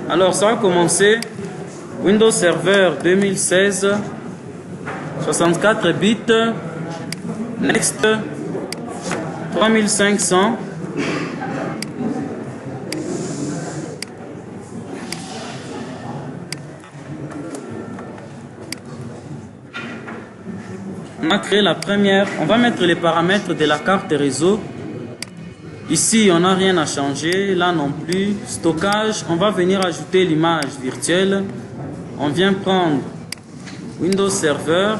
Alors, ça va commencer. Windows Server 2016, 64 bits, Next, 3500. On a créé la première. On va mettre les paramètres de la carte réseau. Ici, on n'a rien à changer. Là non plus. Stockage, on va venir ajouter l'image virtuelle. On vient prendre Windows Server.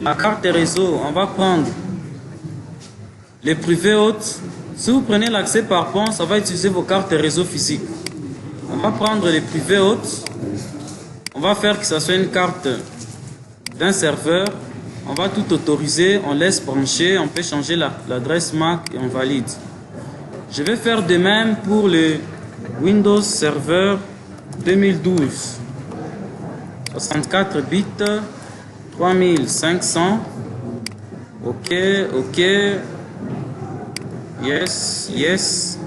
La carte réseau, on va prendre les privés hôtes. Si vous prenez l'accès par pont, ça va utiliser vos cartes réseau physiques. On va prendre les privés hôtes. On va faire que ça soit une carte d'un serveur. On va tout autoriser, on laisse brancher, on peut changer l'adresse MAC et on valide. Je vais faire de même pour le Windows Server 2012. 64 bits, 3500. OK, OK. Yes, yes.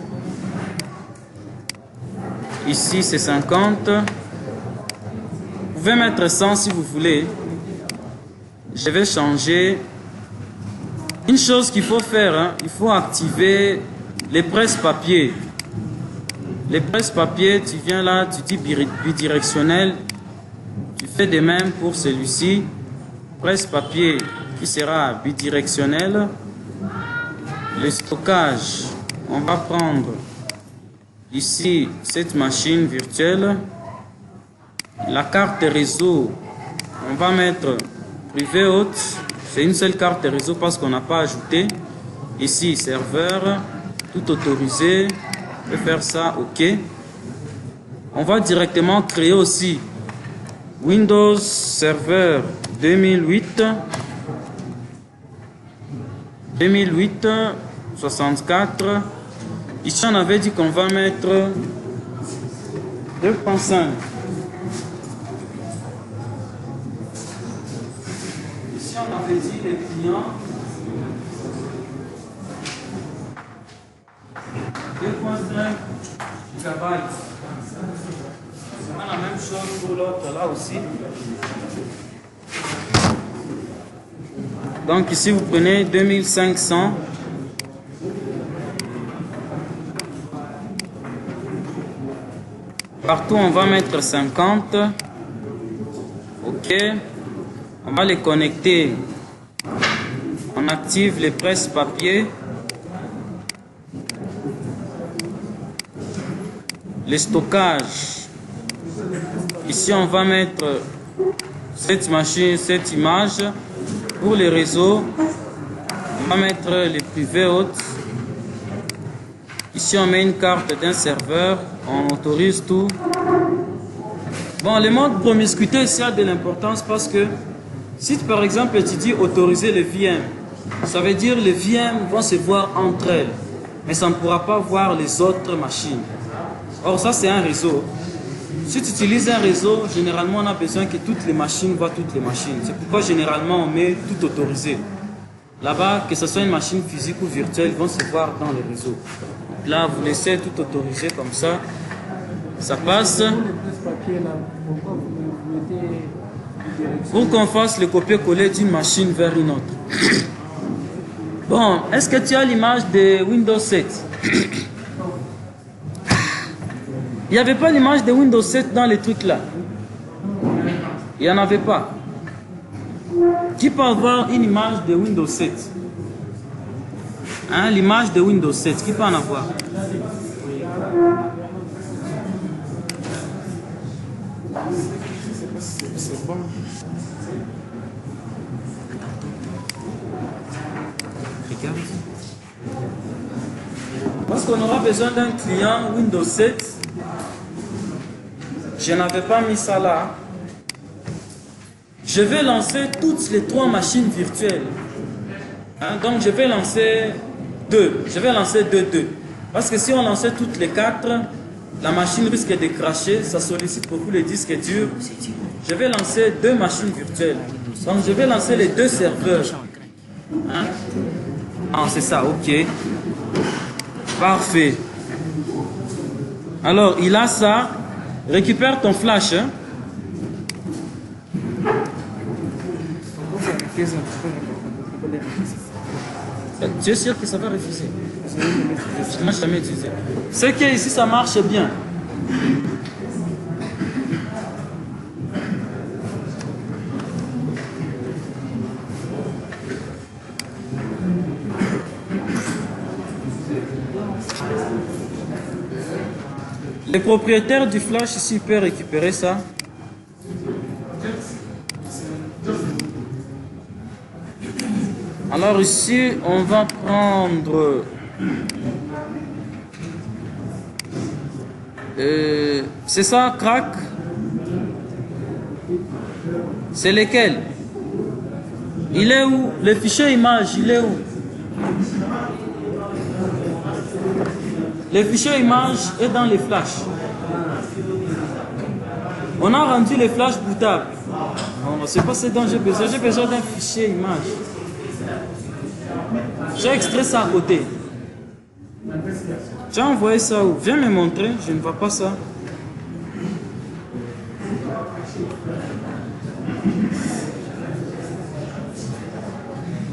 Ici c'est 50. Vous pouvez mettre 100 si vous voulez. Je vais changer. Une chose qu'il faut faire, hein, il faut activer les presse-papier. Les presse-papier, tu viens là, tu dis bidirectionnel. Tu fais de même pour celui-ci. Presse-papier qui sera bidirectionnel. Le stockage, on va prendre ici cette machine virtuelle. La carte réseau, on va mettre privé hôte, c'est une seule carte réseau parce qu'on n'a pas ajouté. Ici, serveur, tout autorisé. On peut faire ça, OK. On va directement créer aussi Windows Server 2008. 2008, 64. Ici, on avait dit qu'on va mettre 2.5. On avait dit les clients 2.5 GB. C'est la même chose pour l'autre là aussi. Donc ici vous prenez 2500. Partout on va mettre 50. OK. On va les connecter. On active les presse-papier. Les stockages. Ici, on va mettre cette machine, cette image. Pour les réseaux, on va mettre les privés hôtes. Ici, on met une carte d'un serveur. On autorise tout. Bon, le mode promiscuité, ça a de l'importance parce que si par exemple tu dis autoriser les VM, ça veut dire les VM vont se voir entre elles, mais ça ne pourra pas voir les autres machines. Or ça c'est un réseau. Si tu utilises un réseau, généralement on a besoin que toutes les machines voient toutes les machines. C'est pourquoi généralement on met tout autorisé. Là-bas, que ce soit une machine physique ou virtuelle, ils vont se voir dans les réseaux. Donc là, vous laissez tout autorisé comme ça. Ça passe. Pour qu'on fasse le copier-coller d'une machine vers une autre. Bon, est-ce que tu as l'image de Windows 7? Il n'y avait pas l'image de Windows 7 dans les trucs là. Il n'y en avait pas. Qui peut avoir une image de Windows 7? Hein, l'image de Windows 7, qui peut en avoir? C'est bon. Regarde. Parce qu'on aura besoin d'un client Windows 7. Je n'avais pas mis ça là. Je vais lancer toutes les 3 machines virtuelles. Hein, donc je vais lancer 2. Je vais lancer 2. Parce que si on lançait toutes les 4, la machine risque de cracher. Ça sollicite beaucoup les disques durs. Je vais lancer 2 machines virtuelles. Donc je vais lancer les 2 serveurs. Hein? Ah, c'est ça, OK. Parfait. Alors, il a ça. Récupère ton flash. Hein. Tu es sûr que ça va refuser? Je n'ai jamais utilisé. C'est que ici ça marche bien. Les propriétaires du flash ici peuvent récupérer ça. Alors ici, on va prendre c'est ça, crack. C'est lequel? Il est où? Le fichier image, il est où? Le fichier image est dans les flashs. On a rendu les flashs boutables. C'est pas ce dont j'ai besoin. J'ai besoin d'un fichier image. J'ai extrait ça à côté. Tu as envoyé ça où? Viens me montrer, je ne vois pas ça.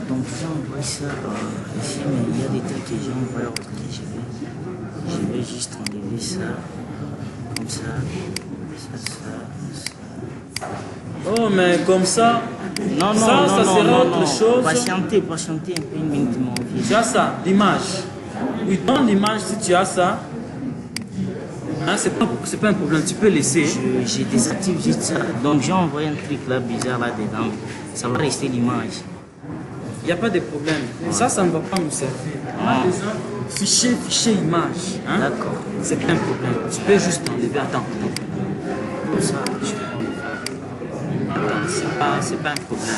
Donc j'ai envoyé ça ici, mais il y a des trucs que j'ai envoyé au côté. Je vais juste enlever ça. Comme ça. Ça. Oh, mais comme ça. Non, ça sera autre chose. Patientez un peu, une minute, mon vieux. Tu as ça, l'image. Oui, dans l'image, si tu as ça, hein, c'est pas un problème, tu peux laisser. Je désactive juste ça. Donc j'ai envoyé un truc là bizarre là-dedans. Ça va rester l'image. Il n'y a pas de problème. Ça ne va pas nous servir. On a besoin fichier image. Hein? D'accord. C'est pas un problème. Tu peux juste enlever. Attends. Comme ça, C'est pas un problème.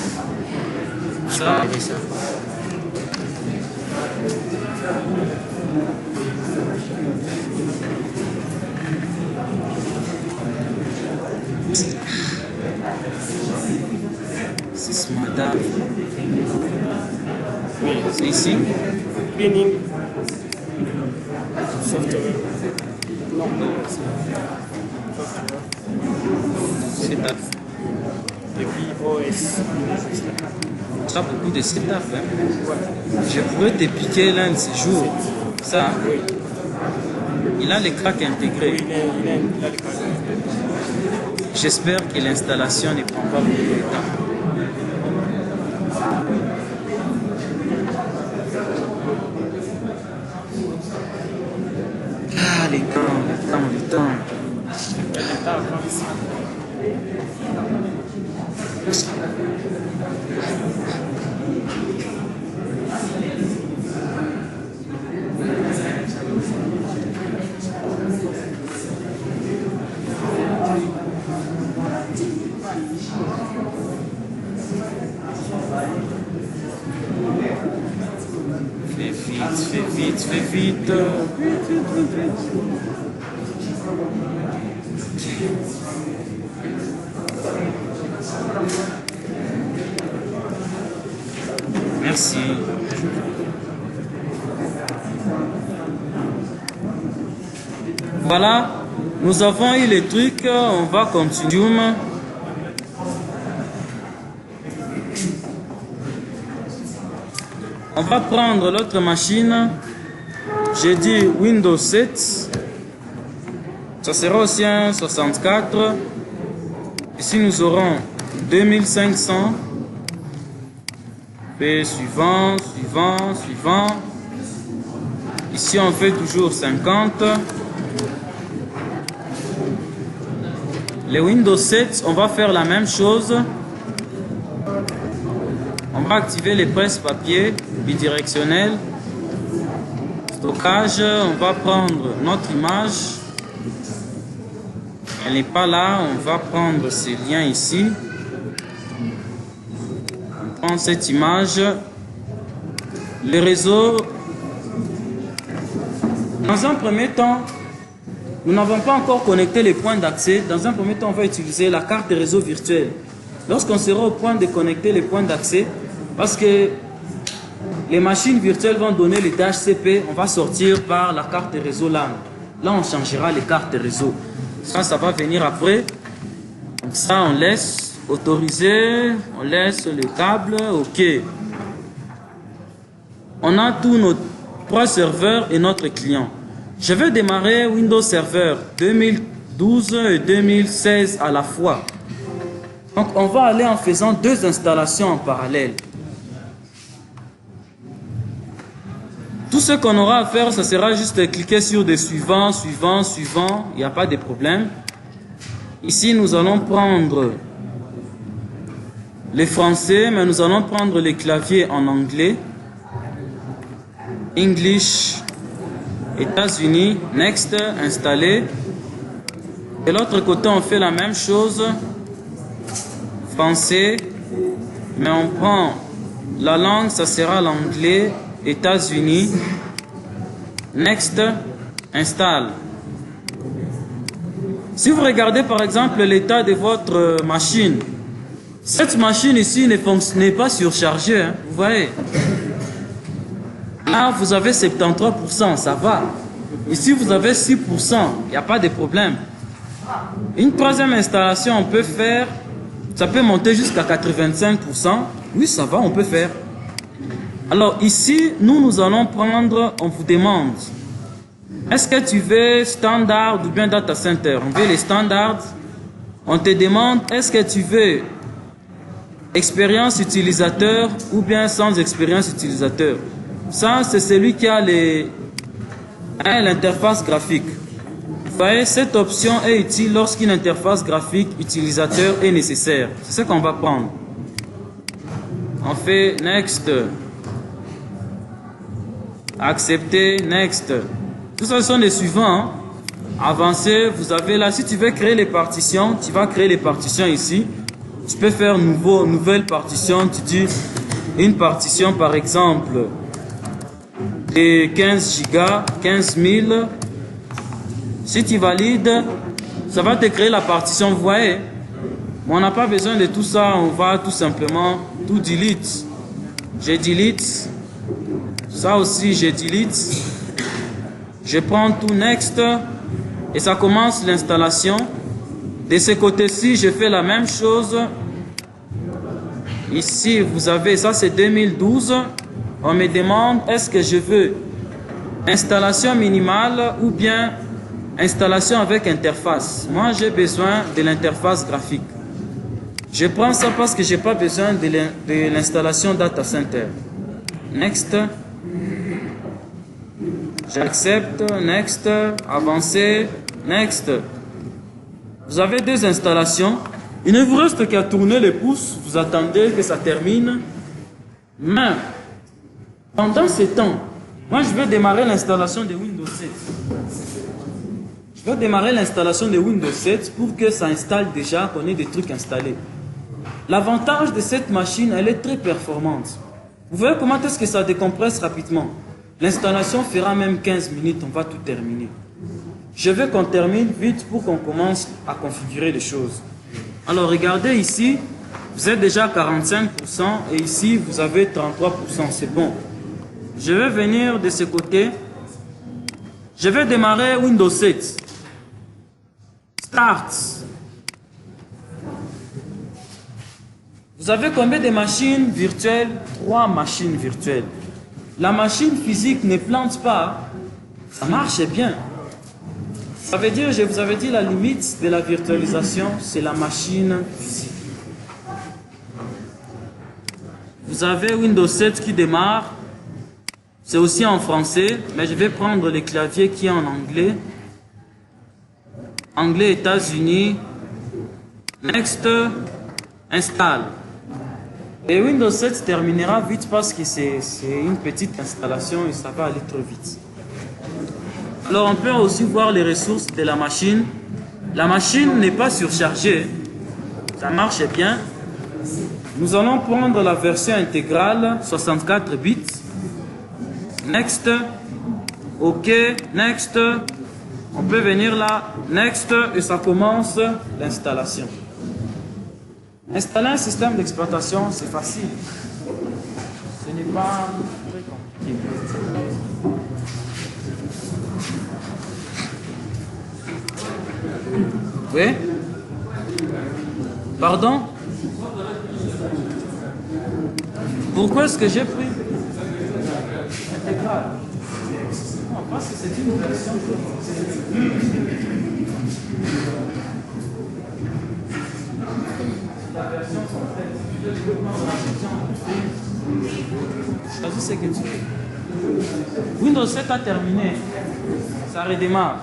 je peux enlever ça. C'est madame. C'est ici. Cleaning software. Non, C'est ça. et puis OS. Tu as beaucoup de setup. Hein? Je pourrais te piquer l'un de ces jours. Ça, Oui, il a les cracks intégrés. il a le cadre. J'espère que l'installation ne prend pas beaucoup de temps. Ah, le temps. Fais vite. Merci. Voilà, nous avons eu les trucs, on va continuer. On va prendre l'autre machine. J'ai dit Windows 7. Ça sera aussi un 64. Ici, nous aurons 2500. Puis suivant. Ici, on fait toujours 50. Les Windows 7, on va faire la même chose. On va activer les presse-papier bidirectionnels. Stockage, on va prendre notre image. Elle n'est pas là, on va prendre ce lien ici. On prend cette image. Le réseau. Dans un premier temps, nous n'avons pas encore connecté les points d'accès. Dans un premier temps, on va utiliser la carte de réseau virtuelle. Lorsqu'on sera au point de connecter les points d'accès, parce que les machines virtuelles vont donner les DHCP, on va sortir par la carte de réseau LAN. Là, on changera les cartes de réseau. Ça va venir après. Donc ça, on laisse autoriser, on laisse le câble, OK. On a tous nos 3 serveurs et notre client. Je vais démarrer Windows Server 2012 et 2016 à la fois. Donc on va aller en faisant 2 installations en parallèle. Tout ce qu'on aura à faire, ce sera juste de cliquer sur des suivants, suivants, suivants. Il n'y a pas de problème. Ici, nous allons prendre les français, mais nous allons prendre les claviers en anglais. English, États-Unis, Next, installer. De l'autre côté, on fait la même chose. Français, mais on prend la langue, ça sera l'anglais, États-Unis. Next, installe. Si vous regardez par exemple l'état de votre machine, cette machine ici n'est pas surchargée, hein, vous voyez. Là, vous avez 73%, ça va. Ici, vous avez 6%, il n'y a pas de problème. Une troisième installation, on peut faire, ça peut monter jusqu'à 85%. Oui, ça va, on peut faire. Alors ici, nous allons prendre, on vous demande, est-ce que tu veux standard ou bien data center? On veut les standards. On te demande, est-ce que tu veux expérience utilisateur ou bien sans expérience utilisateur? Ça, c'est celui qui a l'interface graphique. Vous voyez, cette option est utile lorsqu'une interface graphique utilisateur est nécessaire. C'est ce qu'on va prendre. On fait Next. Accepter, Next. Tout ça, ce sont les suivants. Hein. Avancer, vous avez là, si tu veux créer les partitions, tu vas créer les partitions ici. Tu peux faire nouvelle partition. Tu dis une partition par exemple de 15 gigas, 15 000. Si tu valides, ça va te créer la partition, vous voyez. Mais on n'a pas besoin de tout ça, on va tout simplement tout delete. Je delete. Ça aussi, je delete. Je prends tout Next et ça commence l'installation. De ce côté-ci, je fais la même chose. Ici, vous avez, ça c'est 2012. On me demande, est-ce que je veux installation minimale ou bien installation avec interface? Moi, j'ai besoin de l'interface graphique. Je prends ça parce que je n'ai pas besoin de l'installation data center. Next. J'accepte. Next. Avancer. Next. Vous avez 2 installations. Il ne vous reste qu'à tourner les pouces. Vous attendez que ça termine. Mais pendant ce temps, moi je vais démarrer l'installation de Windows 7. Je vais démarrer l'installation de Windows 7 pour que ça installe déjà, qu'on ait des trucs installés. L'avantage de cette machine, elle est très performante. Vous voyez comment est-ce que ça décompresse rapidement. L'installation fera même 15 minutes, on va tout terminer. Je veux qu'on termine vite pour qu'on commence à configurer les choses. Alors regardez ici, vous êtes déjà à 45% et ici vous avez 33%, c'est bon. Je vais venir de ce côté. Je vais démarrer Windows 7. Start. Vous avez combien de machines virtuelles? 3 machines virtuelles. La machine physique ne plante pas. Ça marche bien. Ça veut dire, je vous avais dit, la limite de la virtualisation, c'est la machine physique. Vous avez Windows 7 qui démarre. C'est aussi en français, mais je vais prendre le clavier qui est en anglais. Anglais, États-Unis. Next, installe. Et Windows 7 terminera vite parce que c'est une petite installation et ça va aller trop vite. Alors on peut aussi voir les ressources de la machine. La machine n'est pas surchargée. Ça marche bien. Nous allons prendre la version intégrale 64 bits. Next. OK. Next. On peut venir là. Next. Et ça commence l'installation. Installer un système d'exploitation, c'est facile. Ce n'est pas très compliqué. Oui? Pardon? Pourquoi est-ce que j'ai pris intégrale? Non, parce que c'est une version. La version complète. Choisis ce que tu veux. Windows 7 a terminé. Ça redémarre.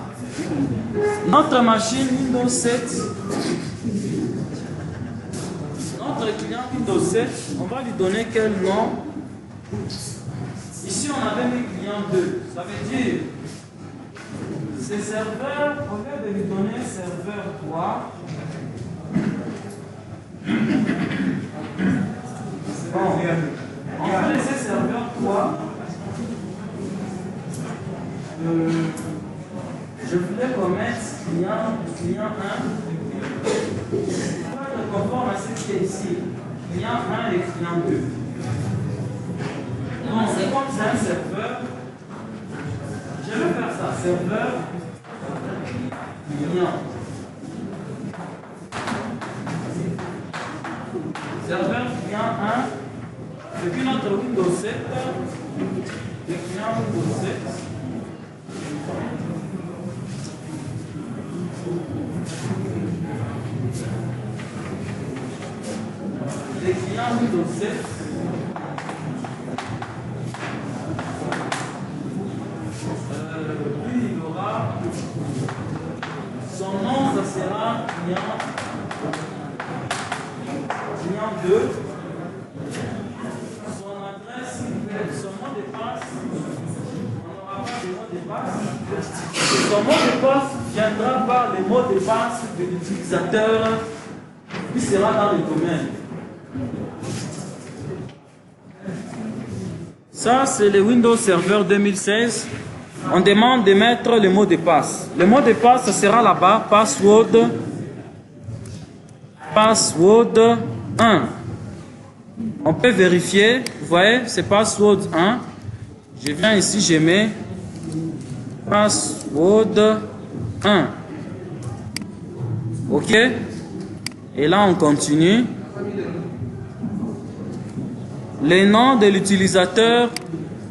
Notre machine Windows 7, notre client Windows 7, on va lui donner quel nom? Ici, on avait mis client 2. Ça veut dire, ces serveurs, au lieu de lui donner serveur 3, bon, on va laisser serveur 3. Je voulais qu'on mette client 1 pour être conforme à ce qui est ici. Client 1 et client 2. Donc, c'est comme c'est un serveur. Je vais faire ça. Serveur, client. Serveur client 1. Et puis notre Windows 7. Le client Windows 7. Les clients Windows 7. Puis il aura son nom, ça sera client 2. Son adresse, son mot de passe, on n'aura pas de mot de passe. Son mot de passe viendra par les mots de passe de l'utilisateur qui sera dans le domaine. Ça, c'est le Windows Server 2016. On demande de mettre le mot de passe. Le mot de passe, ça sera là-bas, password 1. On peut vérifier, vous voyez, c'est password 1. Je viens ici, je mets password 1. OK? Et là, on continue. Le nom de l'utilisateur,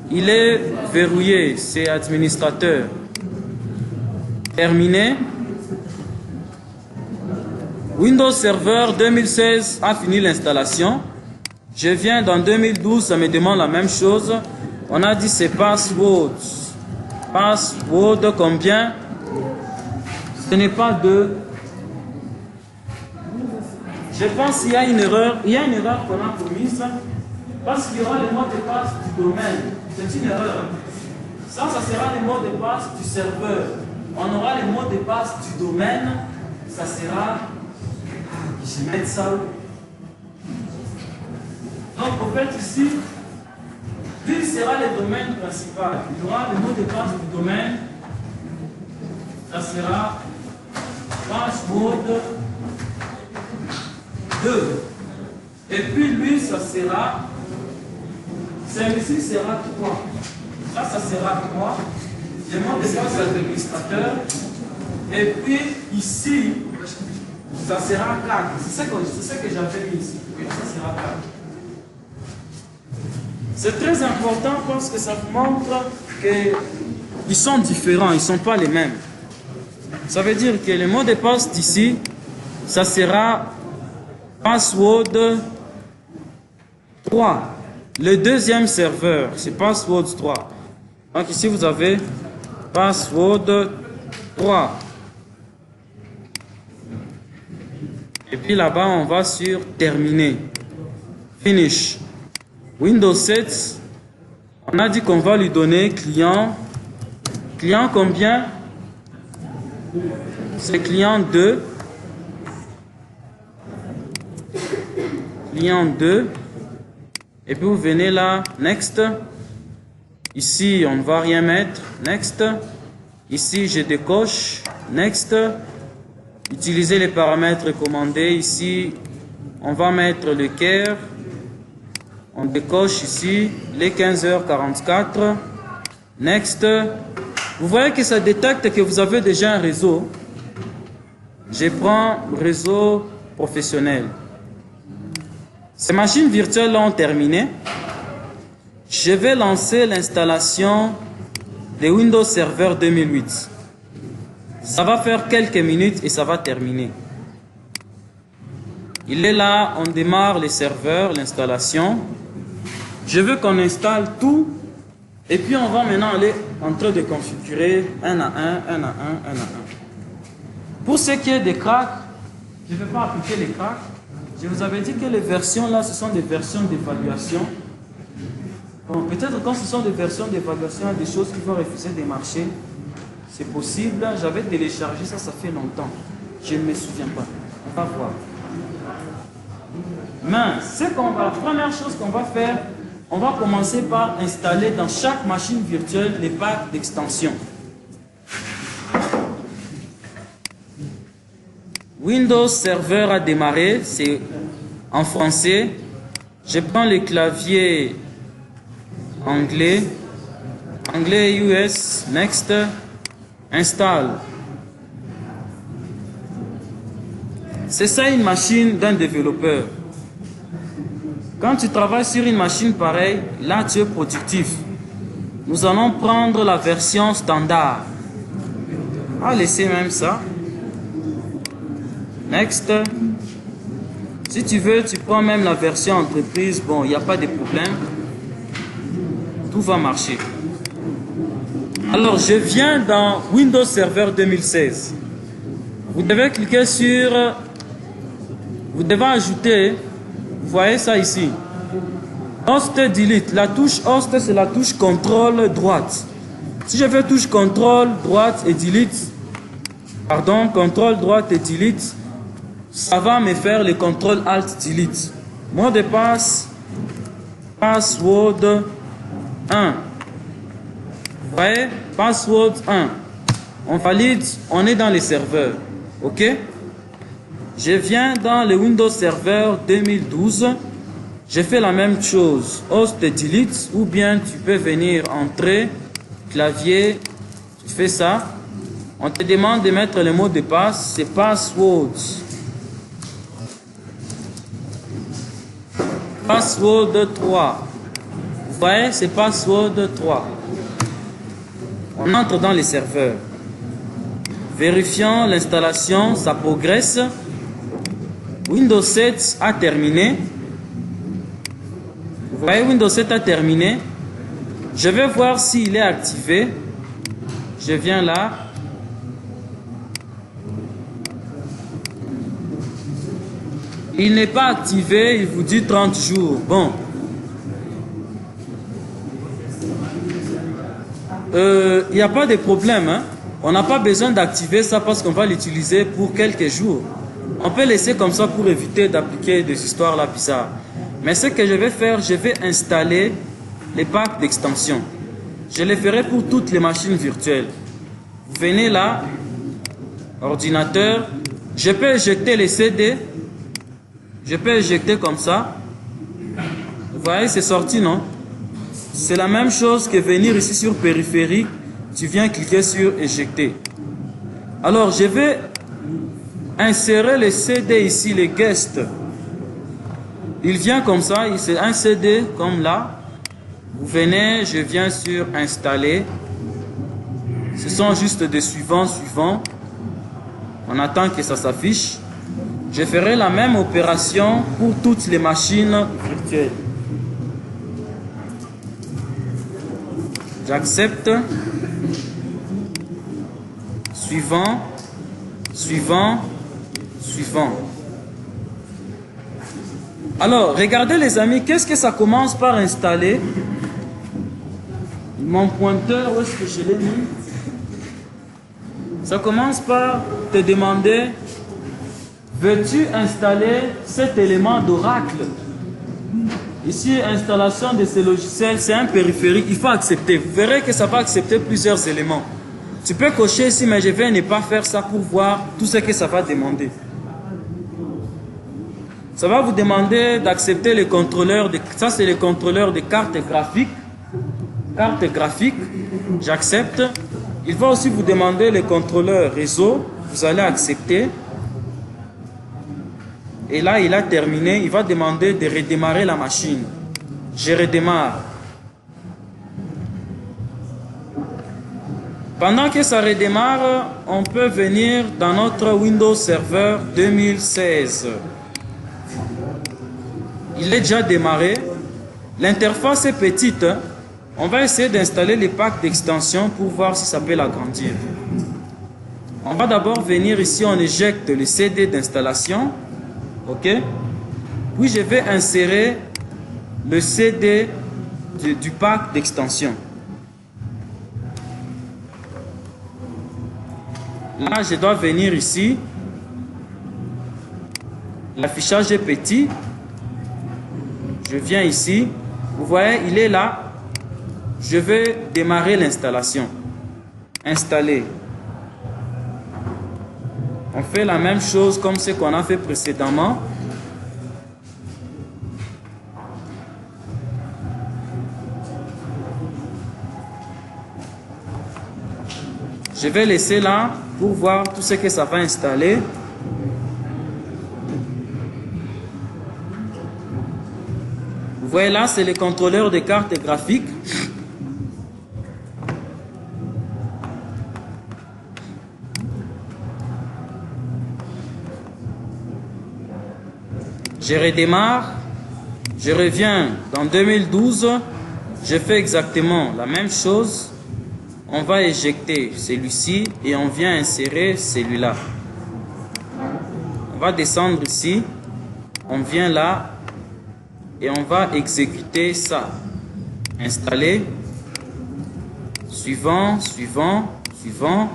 il est verrouillé, c'est administrateur. Terminé. Windows Server 2016 a fini l'installation. Je viens dans 2012, ça me demande la même chose. On a dit c'est password. Password combien? Ce n'est pas 2. Je pense qu'il y a une erreur. Il y a une erreur qu'on a commise. Parce qu'il y aura le mot de passe du domaine. C'est une erreur. Ça sera le mot de passe du serveur. On aura le mot de passe du domaine. Ça sera... Je vais mettre ça. Donc, en fait, ici, lui sera le domaine principal. Il y aura le mot de passe du domaine. Ça sera password 2. Et puis, lui, ça sera... Celui-ci sera 3. Ça sera 3. Le mot de passe de l'administrateur. Et puis, ici, ça sera 4. C'est ce que j'avais mis ici. Ça sera 4. C'est très important parce que ça vous montre qu'ils sont différents, ils ne sont pas les mêmes. Ça veut dire que le mot de passe d'ici, ça sera password 3. Le deuxième serveur, c'est password 3. Donc ici, vous avez password 3. Et puis là-bas, on va sur terminer. Finish. Windows 7, on a dit qu'on va lui donner client. Client combien? C'est client 2. Client 2. Et puis vous venez là, next. Ici, on ne va rien mettre, next. Ici, je décoche, next. Utilisez les paramètres recommandés. Ici, on va mettre le CARE. On décoche ici les 15h44. Next. Vous voyez que ça détecte que vous avez déjà un réseau. Je prends réseau professionnel. Ces machines virtuelles ont terminé. Je vais lancer l'installation de Windows Server 2008. Ça va faire quelques minutes et ça va terminer. Il est là, on démarre les serveurs, l'installation. Je veux qu'on installe tout. Et puis on va maintenant aller en train de configurer un à un. Pour ce qui est des cracks, je ne vais pas appliquer les cracks. Je vous avais dit que les versions là, ce sont des versions d'évaluation. Bon, peut-être quand ce sont des versions d'évaluation, il y a des choses qui vont refuser de marcher. C'est possible. J'avais téléchargé ça, ça fait longtemps. Je ne me souviens pas. On va voir. Mais la première chose qu'on va faire, on va commencer par installer dans chaque machine virtuelle les packs d'extension. Windows Server a démarré, c'est en français. Je prends le clavier anglais, US, next, installe. C'est ça une machine d'un développeur. Quand tu travailles sur une machine pareille, là tu es productif. Nous allons prendre la version standard. On va laisser même ça. Next. Si tu veux, tu prends même la version entreprise. Bon, il n'y a pas de problème. Tout va marcher. Alors, je viens dans Windows Server 2016. Vous devez cliquer sur... Vous devez ajouter... Vous voyez ça ici. Host Delete. La touche Host, c'est la touche contrôle droite. Si je fais touche contrôle droite et Delete, pardon, contrôle droite et Delete, ça va me faire le contrôle Alt Delete. Mot de passe, password 1. Vous voyez, password 1. On valide, on est dans les serveurs. OK? Je viens dans le Windows Server 2012. Je fais la même chose. Host Delete. Ou bien tu peux venir entrer, clavier, tu fais ça. On te demande de mettre le mot de passe. C'est password. Password 3. Vous voyez, c'est password 3. On entre dans les serveurs. Vérifiant l'installation, ça progresse. Windows 7 a terminé. Vous voyez, Windows 7 a terminé. Je vais voir s'il est activé. Je viens là. Il n'est pas activé, il vous dit 30 jours. Bon. Il n'y a pas de problème. Hein? On n'a pas besoin d'activer ça parce qu'on va l'utiliser pour quelques jours. On peut laisser comme ça pour éviter d'appliquer des histoires là bizarres. Mais ce que je vais faire, je vais installer les packs d'extension. Je les ferai pour toutes les machines virtuelles. Vous venez là, ordinateur. Je peux éjecter les CD. Je peux éjecter comme ça. Vous voyez, c'est sorti, non? C'est la même chose que venir ici sur périphérique. Tu viens cliquer sur éjecter. Alors, je vais insérer les CD ici, les guests. Il vient comme ça, c'est un CD comme là. Vous venez, je viens sur installer. Ce sont juste des suivants. On attend que ça s'affiche. Je ferai la même opération pour toutes les machines virtuelles. J'accepte. Suivant. Alors, regardez les amis, qu'est-ce que ça commence par installer? Mon pointeur, où est-ce que je l'ai mis? Ça commence par te demander, veux-tu installer cet élément d'Oracle? Ici, installation de ce logiciel, c'est un périphérique, il faut accepter. Vous verrez que ça va accepter plusieurs éléments. Tu peux cocher ici, mais je vais ne pas faire ça pour voir tout ce que ça va demander. Ça va vous demander d'accepter les contrôleurs, ça c'est les contrôleurs de cartes graphiques. Carte graphique, j'accepte. Il va aussi vous demander les contrôleurs réseau, vous allez accepter. Et là, il a terminé. Il va demander de redémarrer la machine. Je redémarre. Pendant que ça redémarre, on peut venir dans notre Windows Server 2016. Il est déjà démarré. L'interface est petite. On va essayer d'installer les packs d'extension pour voir si ça peut l'agrandir. On va d'abord venir ici, on éjecte le CD d'installation. OK? Puis je vais insérer le CD du pack d'extension. Là, je dois venir ici. L'affichage est petit. Je viens ici. Vous voyez, il est là. Je vais démarrer l'installation. Installer. On fait la même chose comme ce qu'on a fait précédemment. Je vais laisser là pour voir tout ce que ça va installer. Vous voyez là, c'est le contrôleur de carte graphique. Je redémarre. Je reviens dans 2012. Je fais exactement la même chose. On va éjecter celui-ci et on vient insérer celui-là. On va descendre ici. On vient là et on va exécuter ça. Installer. Suivant, suivant, suivant.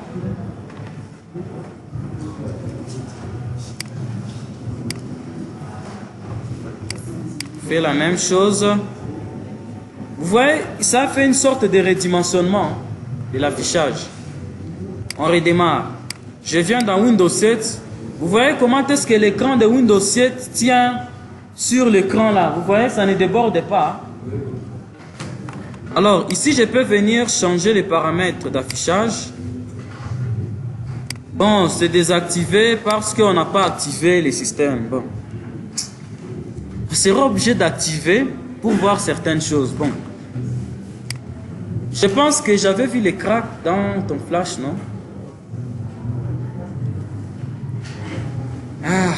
Fait la même chose. Vous voyez, ça fait une sorte de redimensionnement de l'affichage. On redémarre. Je viens dans Windows 7. Vous voyez comment est-ce que l'écran de Windows 7 tient sur l'écran là. Vous voyez, ça ne déborde pas. Alors, ici, je peux venir changer les paramètres d'affichage. Bon, c'est désactivé parce qu'on n'a pas activé les systèmes. Bon. On sera obligé d'activer pour voir certaines choses. Bon. Je pense que j'avais vu les cracks dans ton flash, non? Ah.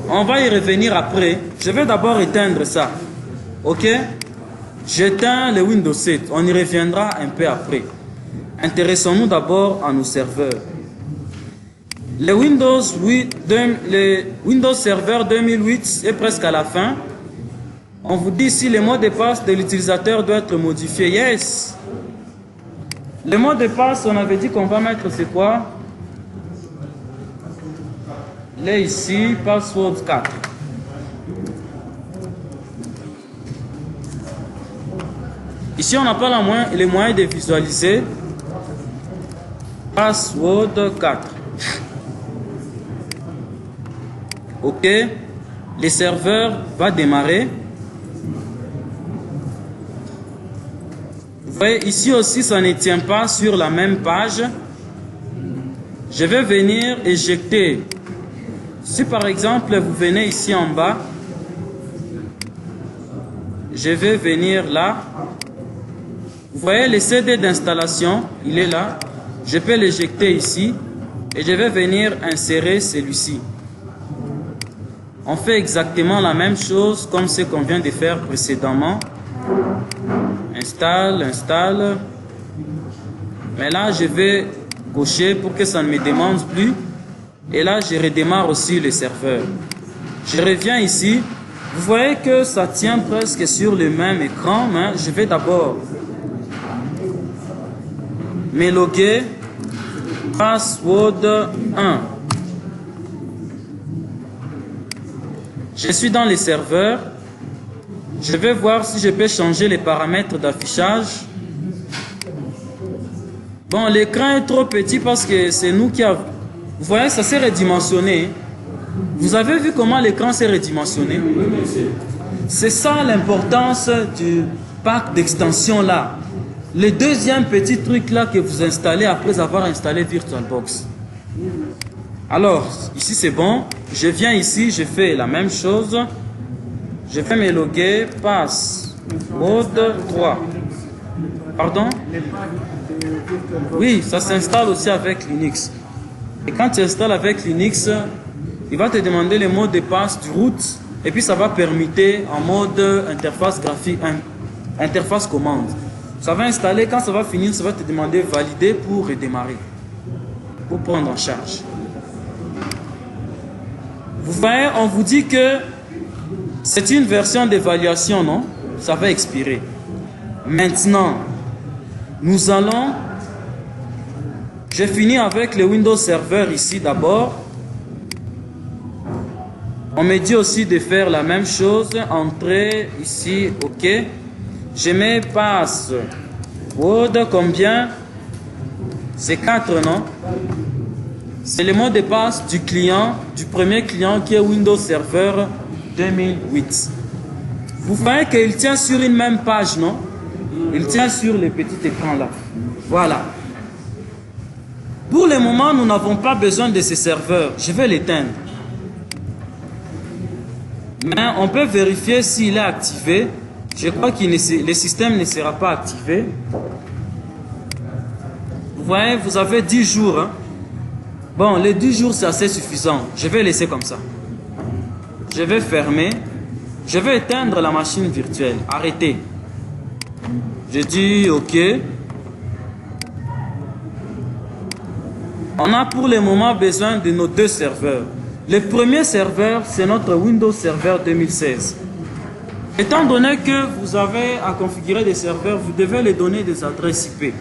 On va y revenir après. Je vais d'abord éteindre ça. OK? J'éteins le Windows 7. On y reviendra un peu après. Intéressons-nous d'abord à nos serveurs. Le Windows Server 2008 est presque à la fin. On vous dit si le mot de passe de l'utilisateur doit être modifié. Yes. Le mot de passe, on avait dit qu'on va mettre c'est quoi? Là ici, password 4. Ici, on n'a pas les moyens de visualiser. Password 4. OK. Le serveur va démarrer. Vous voyez, ici aussi, ça ne tient pas sur la même page. Je vais venir éjecter. Si par exemple, vous venez ici en bas, je vais venir là. Vous voyez le CD d'installation, il est là. Je peux l'éjecter ici et je vais venir insérer celui-ci. On fait exactement la même chose comme ce qu'on vient de faire précédemment. Installe, installe. Mais là, je vais cocher pour que ça ne me demande plus. Et là, je redémarre aussi le serveur. Je reviens ici. Vous voyez que ça tient presque sur le même écran, mais je vais d'abord me loguer. Password 1. Je suis dans les serveurs. Je vais voir si je peux changer les paramètres d'affichage. Bon, l'écran est trop petit parce que c'est nous qui avons... Vous voyez, ça s'est redimensionné. Vous avez vu comment l'écran s'est redimensionné? C'est ça l'importance du pack d'extension là. le deuxième petit truc là que vous installez après avoir installé VirtualBox. Alors, ici c'est bon. Je viens ici, je fais la même chose. Je vais me loguer, passe, mode 3. Pardon? Oui, ça s'installe aussi avec Linux. Et quand tu installes avec Linux, il va te demander le mot de passe du root. Et puis ça va permettre en mode interface graphique, interface commande. Ça va installer, quand ça va finir, ça va te demander valider pour redémarrer, pour prendre en charge. Vous voyez, on vous dit que c'est une version d'évaluation, non? Ça va expirer. Maintenant, nous allons... J'ai fini avec le Windows Server ici d'abord. On me dit aussi de faire la même chose. Entrer ici, OK. Je mets passe. Word, combien? C'est 4, non? C'est le mot de passe du client, du premier client qui est Windows Server 2008. Vous voyez qu'il tient sur une même page, non? Il tient sur le petit écran là. Voilà. Pour le moment, nous n'avons pas besoin de ce serveur. Je vais l'éteindre. Mais on peut vérifier s'il est activé. Je crois que le système ne sera pas activé. Vous voyez, vous avez 10 jours. Hein? Bon, les 10 jours, c'est assez suffisant. Je vais laisser comme ça. Je vais fermer. Je vais éteindre la machine virtuelle. Arrêtez. Je dis OK. On a pour le moment besoin de nos deux serveurs. Le premier serveur, c'est notre Windows Server 2016. Étant donné que vous avez à configurer des serveurs, vous devez les donner des adresses IP.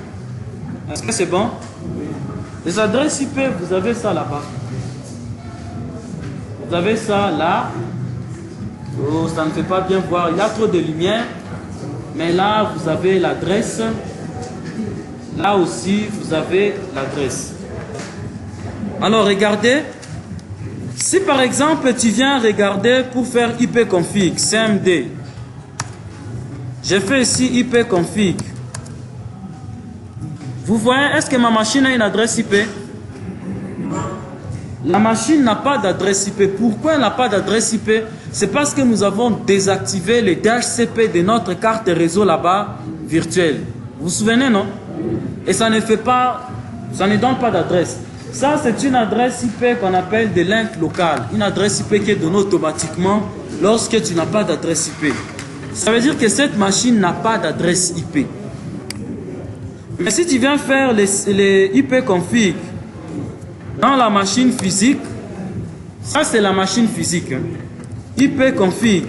Est-ce que c'est bon? Les adresses IP, vous avez ça là-bas. Vous avez ça là. Oh, ça ne fait pas bien voir. Il y a trop de lumière. Mais là, vous avez l'adresse. Là aussi, vous avez l'adresse. Alors, regardez. Si par exemple, tu viens regarder pour faire ipconfig, CMD. J'ai fait ici ipconfig. Vous voyez, est-ce que ma machine a une adresse IP? La machine n'a pas d'adresse IP. Pourquoi elle n'a pas d'adresse IP? C'est parce que nous avons désactivé le DHCP de notre carte réseau là-bas virtuelle. Vous vous souvenez, non? Et ça ne fait pas, ça ne donne pas d'adresse. Ça, c'est une adresse IP qu'on appelle de link local. Une adresse IP qui est donnée automatiquement lorsque tu n'as pas d'adresse IP. Ça veut dire que cette machine n'a pas d'adresse IP. Mais si tu viens faire les ipconfig dans la machine physique, ça c'est la machine physique. Hein. Ipconfig,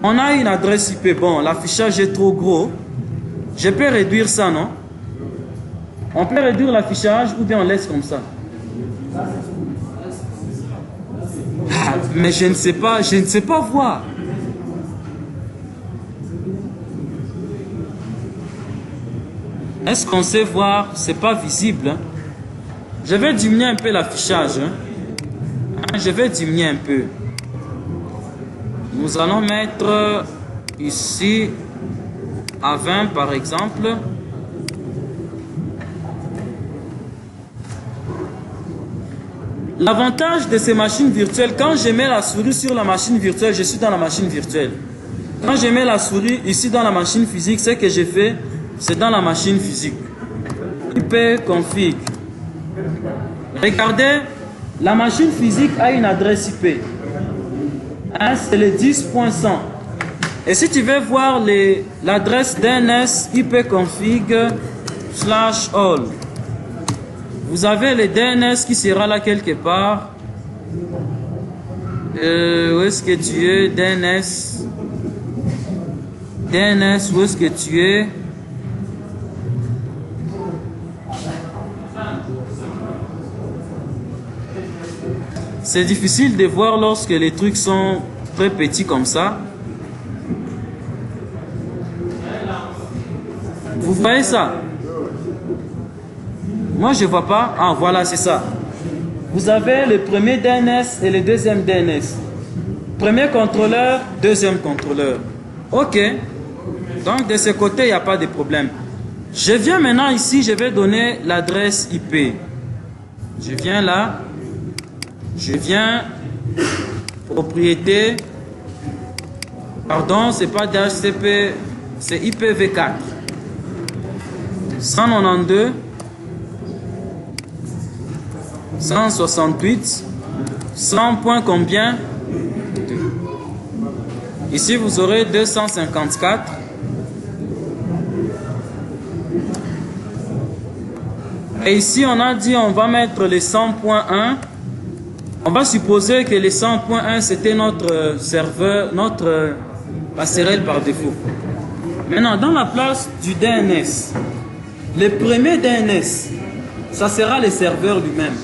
on a une adresse IP. Bon, l'affichage est trop gros. Je peux réduire ça, non? On peut réduire l'affichage ou bien on laisse comme ça. Ah, mais je ne sais pas voir. Est-ce qu'on sait voir? C'est pas visible. Hein? Je vais diminuer un peu l'affichage. Hein? Je vais diminuer un peu. Nous allons mettre ici à 20 par exemple. L'avantage de ces machines virtuelles, quand je mets la souris sur la machine virtuelle, je suis dans la machine virtuelle. Quand je mets la souris ici dans la machine physique, ce que j'ai fait, c'est dans la machine physique. ipconfig. Regardez, la machine physique a une adresse IP. Hein, c'est le 10.100. Et si tu veux voir l'adresse DNS ipconfig/all, vous avez le DNS qui sera là quelque part. Où est-ce que tu es? DNS. DNS, où est-ce que tu es? C'est difficile de voir lorsque les trucs sont très petits comme ça. Vous voyez ça? Moi, je ne vois pas. Ah, voilà, c'est ça. Vous avez le premier DNS et le deuxième DNS. Premier contrôleur, deuxième contrôleur. OK. Donc, de ce côté, il n'y a pas de problème. Je viens maintenant ici, je vais donner l'adresse IP. Je viens là, je viens, propriété, pardon, c'est pas DHCP, c'est IPv4. 192, 168, 100 points combien? 2. Ici, vous aurez 254. Et ici, on a dit on va mettre les 100.1. On va supposer que les 100.1 c'était notre serveur, notre passerelle par défaut. Maintenant, dans la place du DNS, le premier DNS, ça sera le serveur lui-même.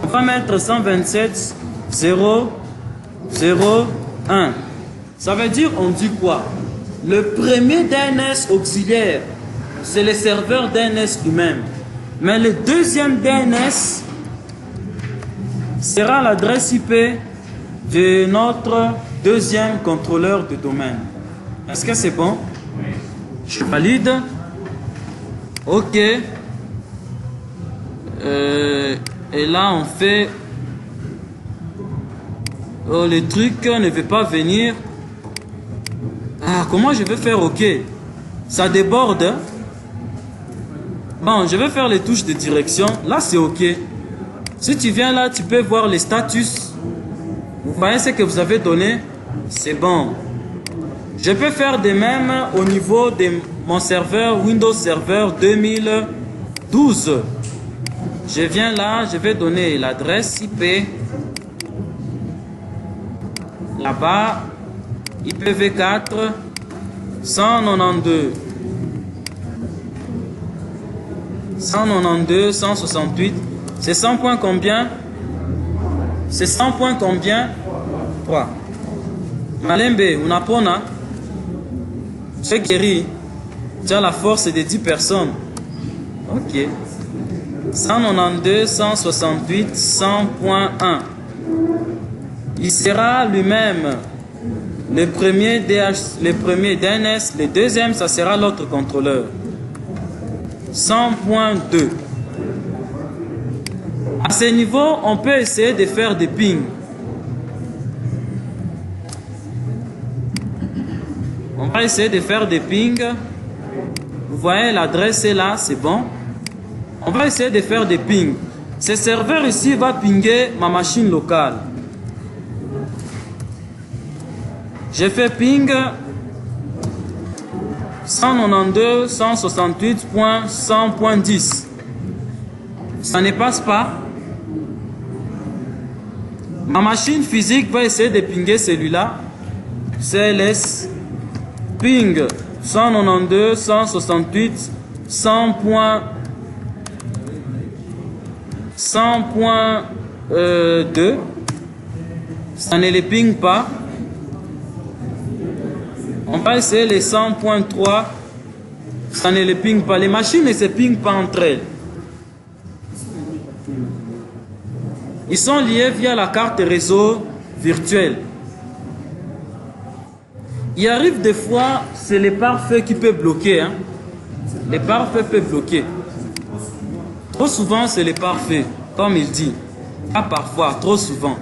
On va mettre 127.0.0.1. Ça veut dire, on dit quoi? Le premier DNS auxiliaire, c'est le serveur DNS lui-même. Mais le deuxième DNS sera l'adresse IP de notre deuxième contrôleur de domaine. Est-ce que c'est bon? Je valide. OK. Et là, on fait... Oh, le truc ne veut pas venir. Ah, comment je vais faire OK? Ça déborde. Bon, je vais faire les touches de direction. Là, c'est OK. Si tu viens là, tu peux voir les status. Vous voyez ce que vous avez donné? C'est bon. Je peux faire de même au niveau de mon serveur Windows Server 2012. Je viens là, je vais donner l'adresse IP. Là-bas, IPv4 192. 192, 168. C'est 100 points combien? C'est 100 points combien? 3. Malembe, unapona. Tu es guéri. Tu as la force de 10 personnes. Ok. 192, 168, 100.1. Il sera lui-même le premier DNS, le deuxième, ça sera l'autre contrôleur. 100.2. À ce niveau, on peut essayer de faire des pings. On va essayer de faire des pings. Vous voyez, l'adresse est là, c'est bon. On va essayer de faire des pings. Ce serveur ici va pinguer ma machine locale. J'ai fait ping 192, 168.100.10. Ça ne passe pas. Ma machine physique va essayer de pinguer celui-là. CLS ping 192, 168, 100.2. Ça ne les ping pas. On va essayer les 100.3. Ça ne les ping pas. Les machines ne se pingent pas entre elles. Ils sont liés via la carte réseau virtuelle. Il arrive des fois, c'est les pare-feux qui peuvent bloquer. Hein. Les pare-feux peuvent bloquer. Trop souvent, c'est les pare-feux, comme il dit. Pas parfois, trop souvent.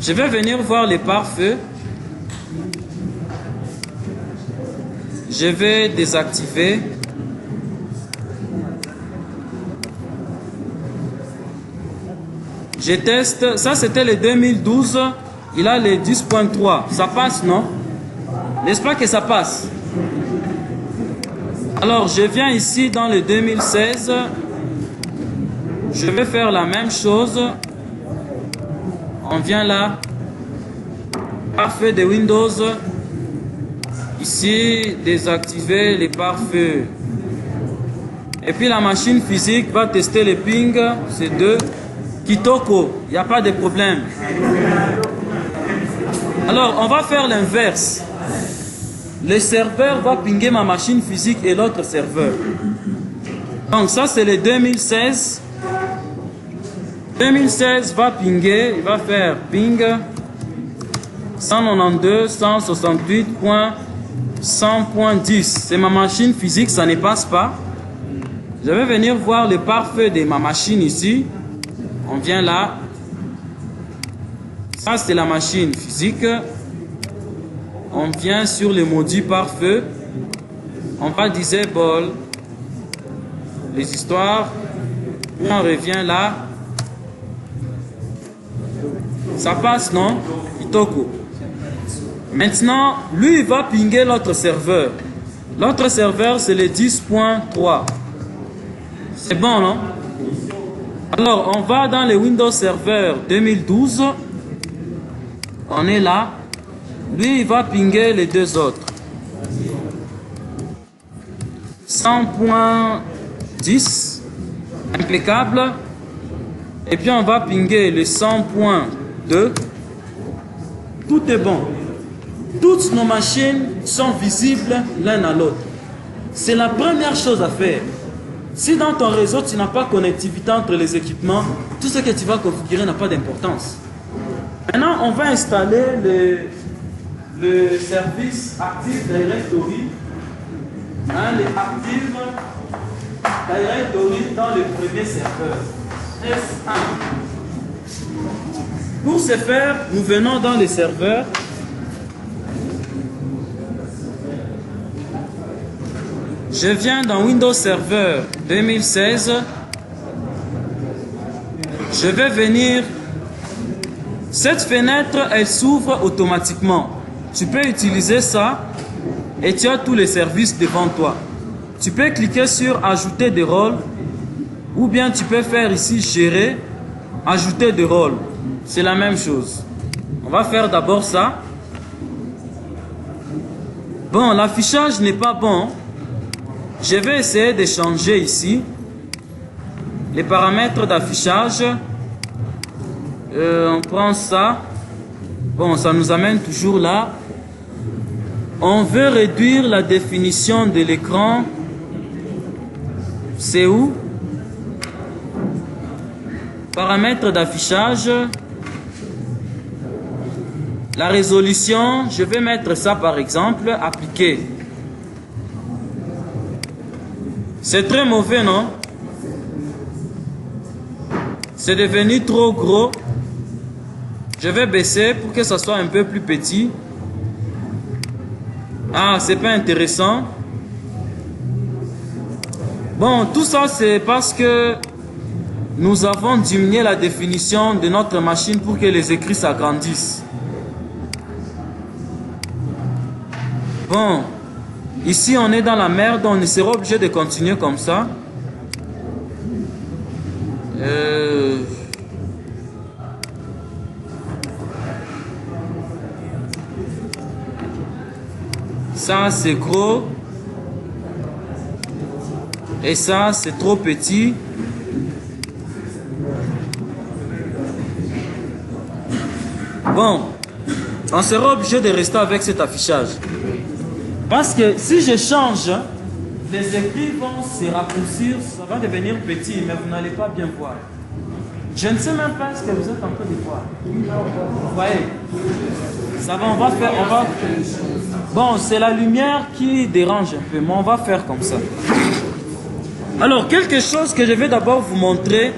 Je vais venir voir les pare-feux. Je vais désactiver. Je teste. Ça, c'était le 2012. Il a le 10.3. Ça passe, non? N'est-ce pas que ça passe? Alors, je viens ici dans le 2016. Je vais faire la même chose. On vient là. Pare-feu de Windows. Ici, désactiver les pare-feux. Et puis la machine physique va tester le ping. C'est 2. Kitoko, il n'y a pas de problème. Alors, on va faire l'inverse. Le serveur va pinguer ma machine physique et l'autre serveur. Donc ça, c'est le 2016. 2016 va pinguer, il va faire ping 192, 168.100.10. C'est ma machine physique, ça ne passe pas. Je vais venir voir le pare-feu de ma machine ici. On vient là. Ça, c'est la machine physique. On vient sur le module pare-feu. On va disable les histoires. Puis on revient là. Ça passe, non? Itoko. Maintenant, lui, il va pinguer l'autre serveur. L'autre serveur, c'est le 10.3. C'est bon, non? Alors, on va dans le Windows Server 2012. On est là. Lui, il va pinguer les deux autres. 100.10. Impeccable. Et puis, on va pinguer le 100.2. Tout est bon. Toutes nos machines sont visibles l'un à l'autre. C'est la première chose à faire. Si dans ton réseau, tu n'as pas de connectivité entre les équipements, tout ce que tu vas configurer n'a pas d'importance. Maintenant, on va installer le service Active Directory. Le Active Directory dans le premier serveur. S1. Pour ce faire, nous venons dans le serveur. Je viens dans Windows Server 2016. Je vais venir. Cette fenêtre, elle s'ouvre automatiquement. Tu peux utiliser ça et tu as tous les services devant toi. Tu peux cliquer sur Ajouter des rôles ou bien tu peux faire ici Gérer, Ajouter des rôles. C'est la même chose. On va faire d'abord ça. Bon, l'affichage n'est pas bon. Je vais essayer de changer ici les paramètres d'affichage. On prend ça. Bon, ça nous amène toujours là. On veut réduire la définition de l'écran. C'est où? Paramètres d'affichage. La résolution, je vais mettre ça par exemple, appliquer. C'est très mauvais, non? C'est devenu trop gros. Je vais baisser pour que ça soit un peu plus petit. Ah, c'est pas intéressant. Bon, tout ça c'est parce que nous avons diminué la définition de notre machine pour que les écrits s'agrandissent. Bon, ici on est dans la merde, on sera obligé de continuer comme ça. Ça c'est gros. Et ça c'est trop petit. Bon, on sera obligé de rester avec cet affichage. Parce que si je change, les écrits vont se raccourcir, ça va devenir petit, mais vous n'allez pas bien voir. Je ne sais même pas ce que vous êtes en train de voir. Vous voyez? Ça va, on va faire, Bon, c'est la lumière qui dérange un peu, mais on va faire comme ça. Alors, quelque chose que je vais d'abord vous montrer.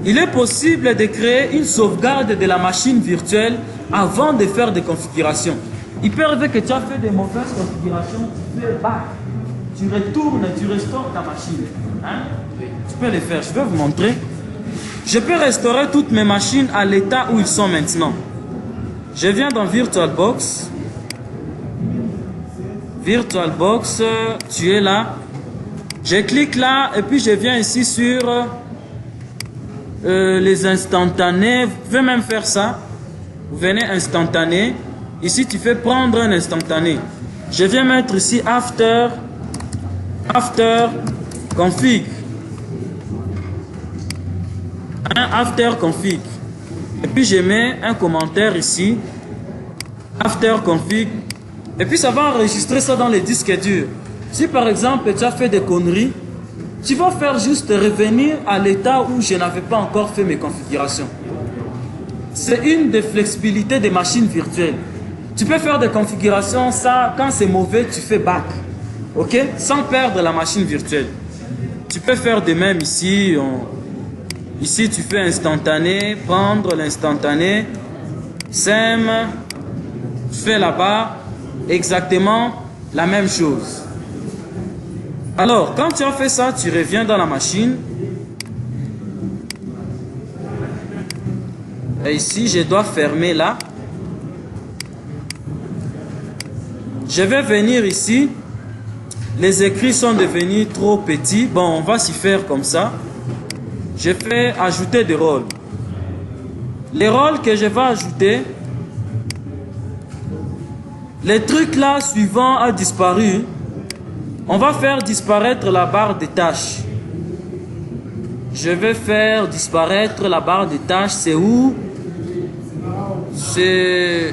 Il est possible de créer une sauvegarde de la machine virtuelle avant de faire des configurations. Il peut arriver que tu as fait des mauvaises configurations, tu fais back, tu retournes, tu restaures ta machine. Hein? Tu peux le faire, je vais vous montrer. Je peux restaurer toutes mes machines à l'état où ils sont maintenant. Je viens dans VirtualBox. VirtualBox, tu es là. Je clique là et puis je viens ici sur les instantanés. Vous pouvez même faire ça. Vous venez instantané. Ici, tu fais prendre un instantané. Je viens mettre ici after config. Un after config. Et puis, je mets un commentaire ici. After config. Et puis, ça va enregistrer ça dans les disques durs. Si par exemple, tu as fait des conneries, tu vas faire juste revenir à l'état où je n'avais pas encore fait mes configurations. C'est une des flexibilités des machines virtuelles. Tu peux faire des configurations, ça, quand c'est mauvais, tu fais back. Ok? Sans perdre la machine virtuelle. Tu peux faire de même ici. Ici, tu fais instantané, prendre l'instantané, sème, fais là-bas exactement la même chose. Alors, quand tu as fait ça, tu reviens dans la machine. Et ici, je dois fermer là. Je vais venir ici. Les écrits sont devenus trop petits. Bon, on va s'y faire comme ça. Je vais ajouter des rôles. Les rôles que je vais ajouter, les trucs là suivant a disparu. On va faire disparaître la barre des tâches. Je vais faire disparaître la barre des tâches. C'est où? C'est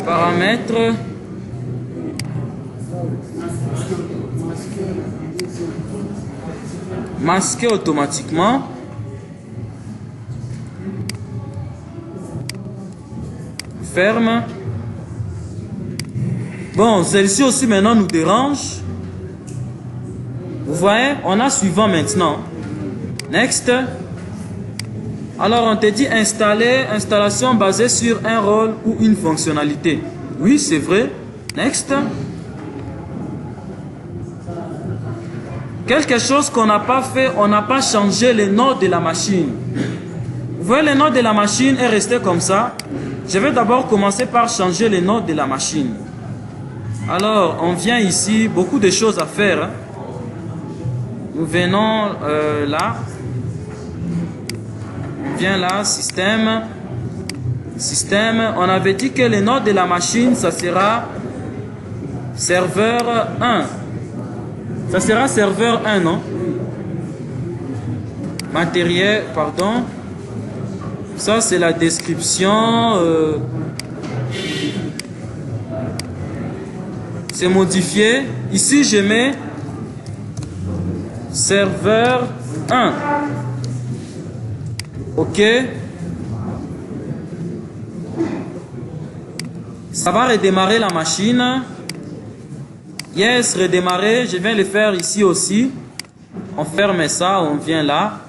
paramètres. Masquer automatiquement. Ferme. Bon, celle-ci aussi maintenant nous dérange. Vous voyez, on a suivant maintenant. Next. Alors on te dit installer, installation basée sur un rôle ou une fonctionnalité. Oui, c'est vrai. Next. Quelque chose qu'on n'a pas fait, on n'a pas changé le nom de la machine. Vous voyez, le nom de la machine est resté comme ça. Je vais d'abord commencer par changer le nom de la machine. Alors, on vient ici, beaucoup de choses à faire. Nous venons là. On vient là, système. Système. On avait dit que le nom de la machine, ça sera serveur 1. Ça sera serveur 1, non? Matériel, pardon. Ça, c'est la description. C'est modifié. Ici, je mets serveur 1. OK. Ça va redémarrer la machine. Yes, redémarrer. Je vais le faire ici aussi. On ferme ça, on vient là.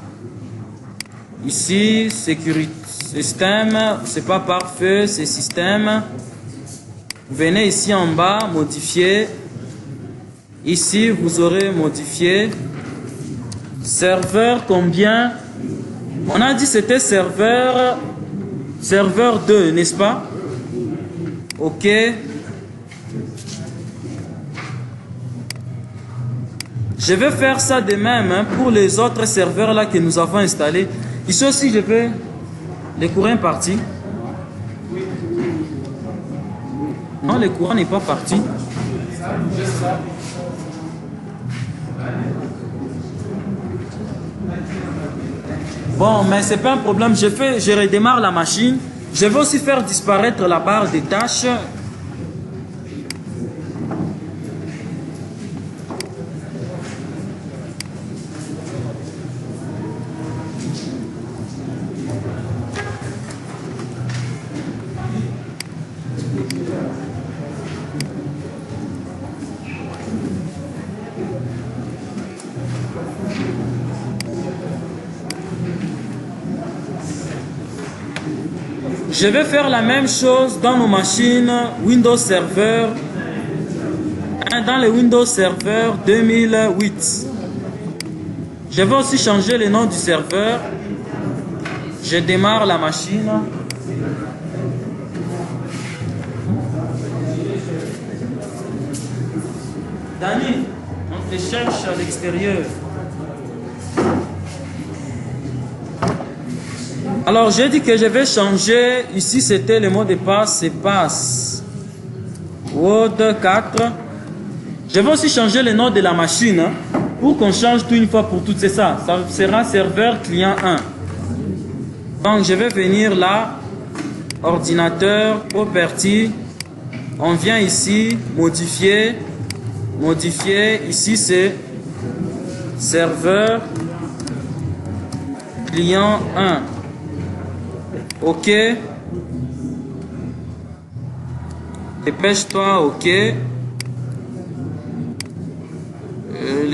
Ici, sécurité, système. C'est pas parfait, c'est système. Vous venez ici en bas, modifier. Ici, vous aurez modifié. Serveur combien? On a dit c'était serveur 2, n'est-ce pas? OK. Je vais faire ça de même pour les autres serveurs là que nous avons installés. Ici aussi, je vais... Le courant est parti. Non, le courant n'est pas parti. Bon, mais c'est pas un problème. Je redémarre la machine. Je vais aussi faire disparaître la barre des tâches. Je vais faire la même chose dans nos machines Windows Server, dans le Windows Server 2008. Je vais aussi changer le nom du serveur. Je démarre la machine. Dani, on te cherche à l'extérieur. Alors, j'ai dit que je vais changer. Ici, c'était le mot de passe, c'est passe. Word 4. Je vais aussi changer le nom de la machine pour qu'on change tout une fois pour toutes. C'est ça. Ça sera serveur client 1. Donc, je vais venir là. Ordinateur, property. On vient ici, modifier. Modifier. Ici, c'est serveur client 1. OK. Dépêche-toi, OK.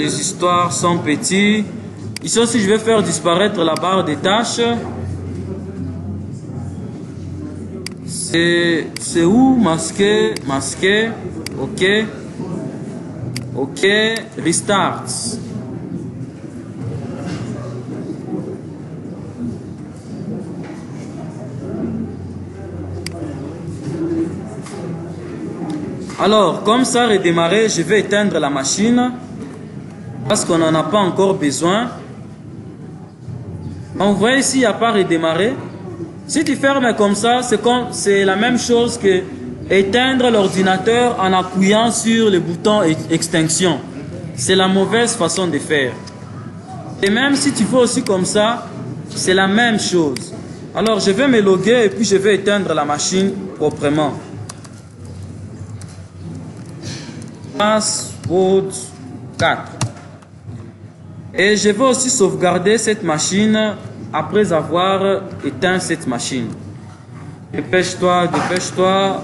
les histoires sont petites. Ici aussi, je vais faire disparaître la barre des tâches. C'est où? Masquer, masquer. OK. OK. Restart. Alors, comme ça redémarrer, je vais éteindre la machine parce qu'on n'en a pas encore besoin. On voit ici, il n'y a pas redémarrer. Si tu fermes comme ça, c'est la même chose que éteindre l'ordinateur en appuyant sur le bouton extinction. C'est la mauvaise façon de faire. Et même si tu fais aussi comme ça, c'est la même chose. Alors, je vais me loguer et puis je vais éteindre la machine proprement. Password 4. Et je vais aussi sauvegarder cette machine après avoir éteint cette machine. Dépêche-toi, dépêche-toi.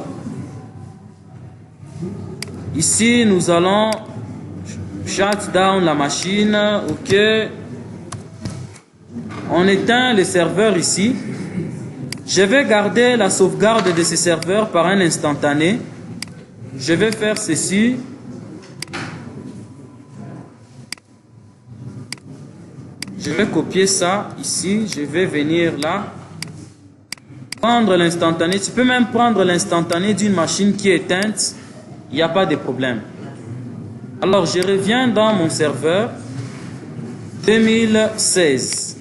Ici, nous allons shut down la machine. OK. On éteint le serveur ici. Je vais garder la sauvegarde de ce serveur par un instantané. Je vais faire ceci. Je vais copier ça ici, je vais venir là, prendre l'instantané. Tu peux même prendre l'instantané d'une machine qui est éteinte, il n'y a pas de problème. Alors, je reviens dans mon serveur 2016.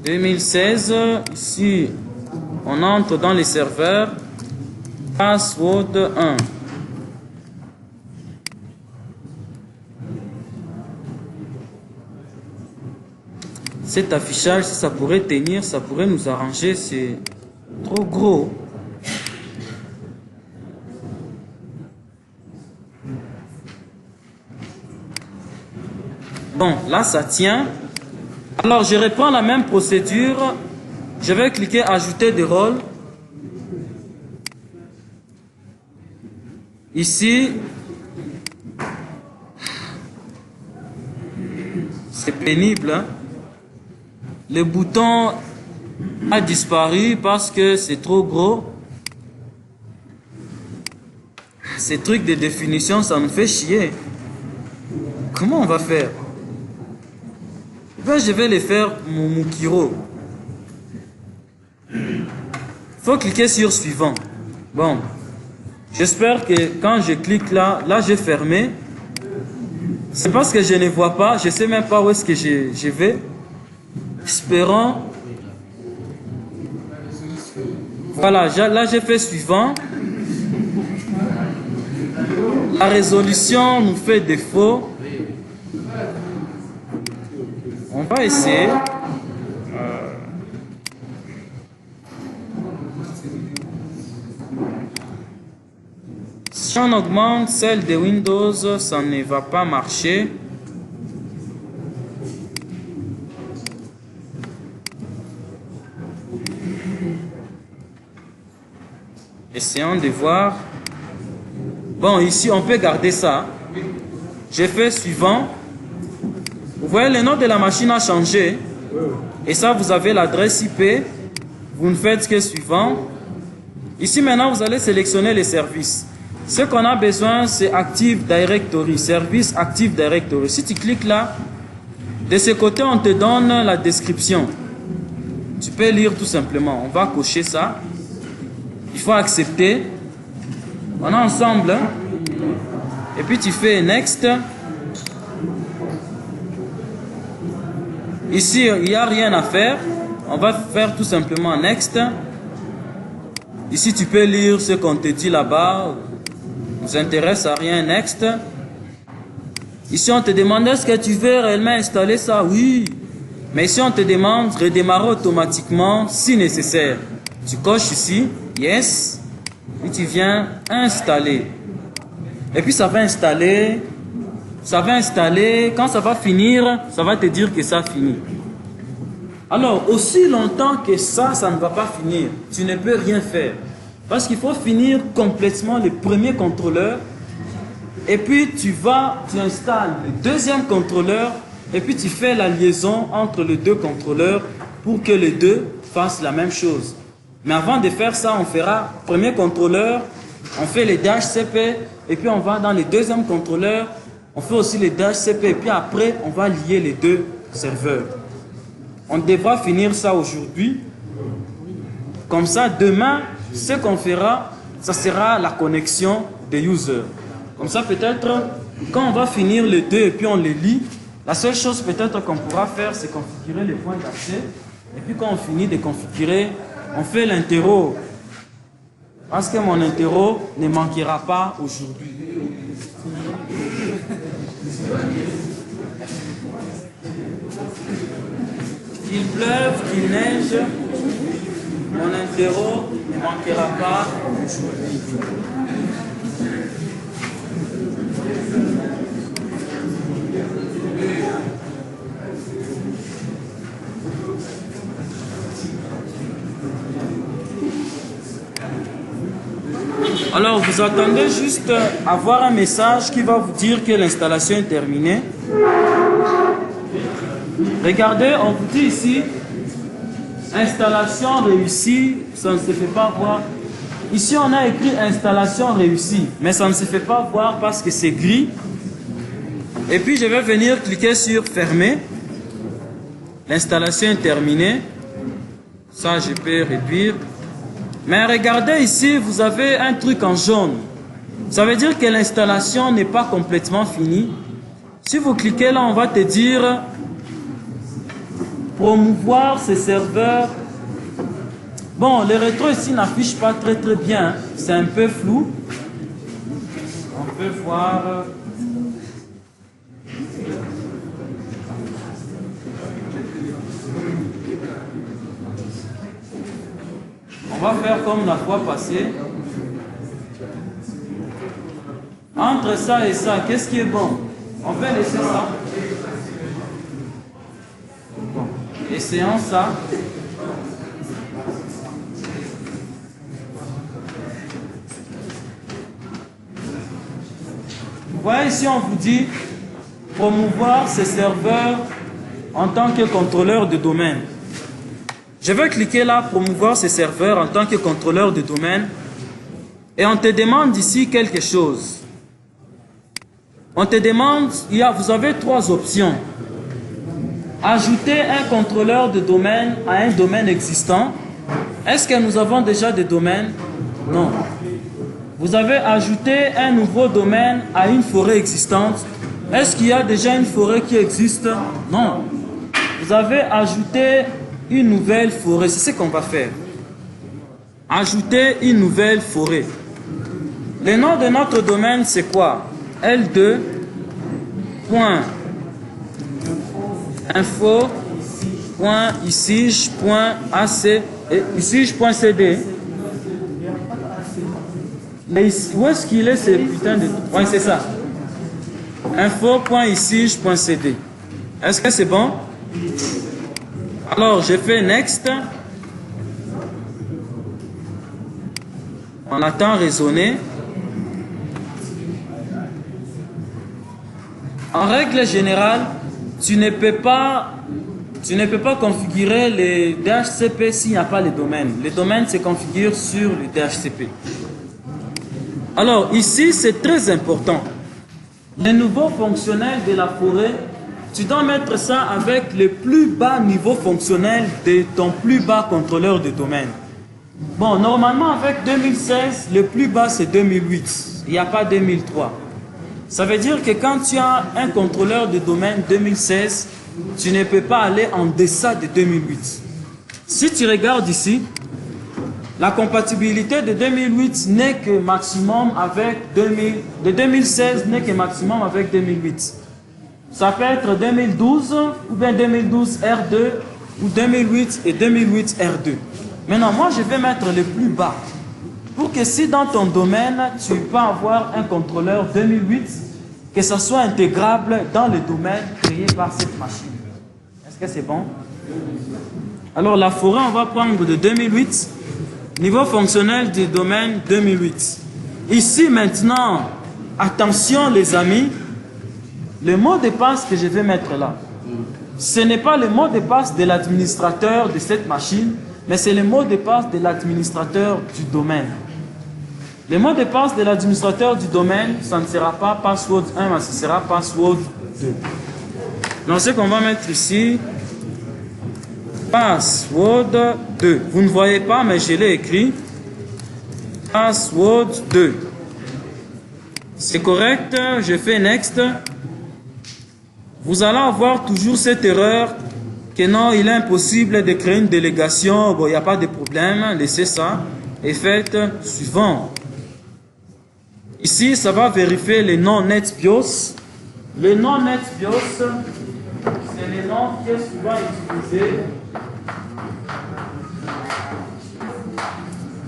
2016, ici, on entre dans les serveurs, password 1. Cet affichage, si ça pourrait tenir, ça pourrait nous arranger, c'est trop gros. Bon, là ça tient. Alors je reprends la même procédure. Je vais cliquer ajouter des rôles. Ici, c'est pénible, hein? Le bouton a disparu parce que c'est trop gros. Ces trucs de définition, ça nous fait chier. Comment on va faire? Ben, je vais les faire mon Mukiro. Faut cliquer sur suivant. Bon. J'espère que quand je clique là, j'ai fermé. C'est parce que je ne vois pas. Je ne sais même pas où est-ce que je vais. Espérons. Voilà, là j'ai fait suivant. La résolution nous fait défaut. On va essayer. Si on augmente celle de Windows, ça ne va pas marcher. Essayons de voir. Bon, ici, on peut garder ça. J'ai fait suivant. Vous voyez, le nom de la machine a changé. Et ça, vous avez l'adresse IP. Vous ne faites que suivant. Ici, maintenant, vous allez sélectionner les services. Ce qu'on a besoin, c'est Active Directory. Service Active Directory. Si tu cliques là, de ce côté, on te donne la description. Tu peux lire tout simplement. On va cocher ça. Il faut accepter. On est ensemble. Et puis tu fais Next. Ici, il n'y a rien à faire. On va faire tout simplement Next. Ici, tu peux lire ce qu'on te dit là-bas. Ne nous intéresse à rien. Next. Ici, on te demande est-ce que tu veux réellement installer ça? Oui. Mais ici, on te demande redémarrer automatiquement si nécessaire. Tu coches ici. Yes. Et tu viens installer. Et puis ça va installer. Ça va installer. Quand ça va finir, ça va te dire que ça a fini. Alors, aussi longtemps que ça ne va pas finir, tu ne peux rien faire. Parce qu'il faut finir complètement le premier contrôleur. Et puis tu installes le deuxième contrôleur et puis tu fais la liaison entre les deux contrôleurs pour que les deux fassent la même chose. Mais avant de faire ça, on fera premier contrôleur, on fait les DHCP et puis on va dans le deuxième contrôleur, on fait aussi les DHCP et puis après on va lier les deux serveurs. On devra finir ça aujourd'hui. Comme ça, demain, ce qu'on fera, ça sera la connexion des users. Comme ça, peut-être, quand on va finir les deux et puis on les lit, la seule chose peut-être qu'on pourra faire, c'est configurer les points d'accès. Et puis quand on finit de configurer, on fait l'interro. Parce que mon interro ne manquera pas aujourd'hui. Qu'il pleuve, qu'il neige, mon interro ne manquera pas aujourd'hui. Alors, vous attendez juste à voir un message qui va vous dire que l'installation est terminée. Regardez, on vous dit ici, installation réussie, ça ne se fait pas voir. Ici, on a écrit installation réussie, mais ça ne se fait pas voir parce que c'est gris. Et puis, je vais venir cliquer sur fermer. L'installation est terminée. Ça, je peux réduire. Mais regardez ici, vous avez un truc en jaune. Ça veut dire que l'installation n'est pas complètement finie. Si vous cliquez là, on va te dire promouvoir ces serveurs. Bon, le rétro ici n'affiche pas très bien. C'est un peu flou. On peut voir. On va faire comme la fois passée. Entre ça et ça, qu'est-ce qui est bon? On va laisser ça. Bon. Essayons ça. Vous voyez ici, on vous dit promouvoir ces serveurs en tant que contrôleur de domaine. Je vais cliquer là, promouvoir ces serveurs en tant que contrôleur de domaine. Et on te demande ici quelque chose. On te demande, vous avez trois options. Ajouter un contrôleur de domaine à un domaine existant. Est-ce que nous avons déjà des domaines? Non. Vous avez ajouté un nouveau domaine à une forêt existante. Est-ce qu'il y a déjà une forêt qui existe? Non. Vous avez ajouté une nouvelle forêt. C'est ce qu'on va faire. Ajouter une nouvelle forêt. Le nom de notre domaine, c'est quoi? L2.info.isige.ac et isige.cd. Où est-ce qu'il est ce putain de... Oui, c'est ça. info.isige.cd. Est-ce que c'est bon? Alors, je fais Next. On attend raisonner. En règle générale, tu ne peux pas configurer les DHCP s'il n'y a pas les domaines. Les domaines se configurent sur le DHCP. Alors, ici, c'est très important. Les nouveaux fonctionnels de la forêt, tu dois mettre ça avec le plus bas niveau fonctionnel de ton plus bas contrôleur de domaine. Bon, normalement, avec 2016, le plus bas, c'est 2008. Il n'y a pas 2003. Ça veut dire que quand tu as un contrôleur de domaine 2016, tu ne peux pas aller en deçà de 2008. Si tu regardes ici, la compatibilité de 2008 n'est que maximum avec 2000, de 2016 n'est que maximum avec 2008. Ça peut être 2012 ou bien 2012 R2 ou 2008 et 2008 R2. Maintenant, moi, je vais mettre le plus bas pour que si dans ton domaine, tu peux avoir un contrôleur 2008, que ça soit intégrable dans le domaine créé par cette machine. Est-ce que c'est bon? Alors, la forêt, on va prendre de 2008, niveau fonctionnel du domaine 2008. Ici, maintenant, attention les amis, le mot de passe que je vais mettre là, ce n'est pas le mot de passe de l'administrateur de cette machine, mais c'est le mot de passe de l'administrateur du domaine. Le mot de passe de l'administrateur du domaine, ça ne sera pas password 1, mais ce sera password 2. Donc ce qu'on va mettre ici, password 2. Vous ne voyez pas, mais je l'ai écrit. Password 2. C'est correct, je fais next. Vous allez avoir toujours cette erreur que non, il est impossible de créer une délégation. Bon, il n'y a pas de problème, laissez ça et faites suivant. Ici, ça va vérifier les noms NetBIOS. Le nom NetBIOS, c'est le nom qui est souvent utilisé.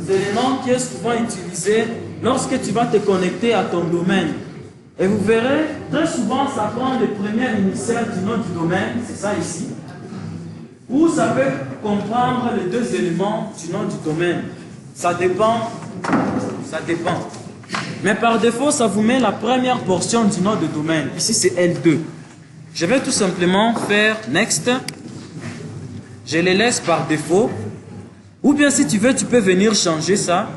C'est le nom qui est souvent utilisé lorsque tu vas te connecter à ton domaine. Et vous verrez, très souvent, ça prend le premier initial du nom du domaine, c'est ça ici. Ou ça peut comprendre les deux éléments du nom du domaine. Ça dépend. Ça dépend. Mais par défaut, ça vous met la première portion du nom de domaine. Ici, c'est L2. Je vais tout simplement faire Next. Je les laisse par défaut. Ou bien si tu veux, tu peux venir changer ça.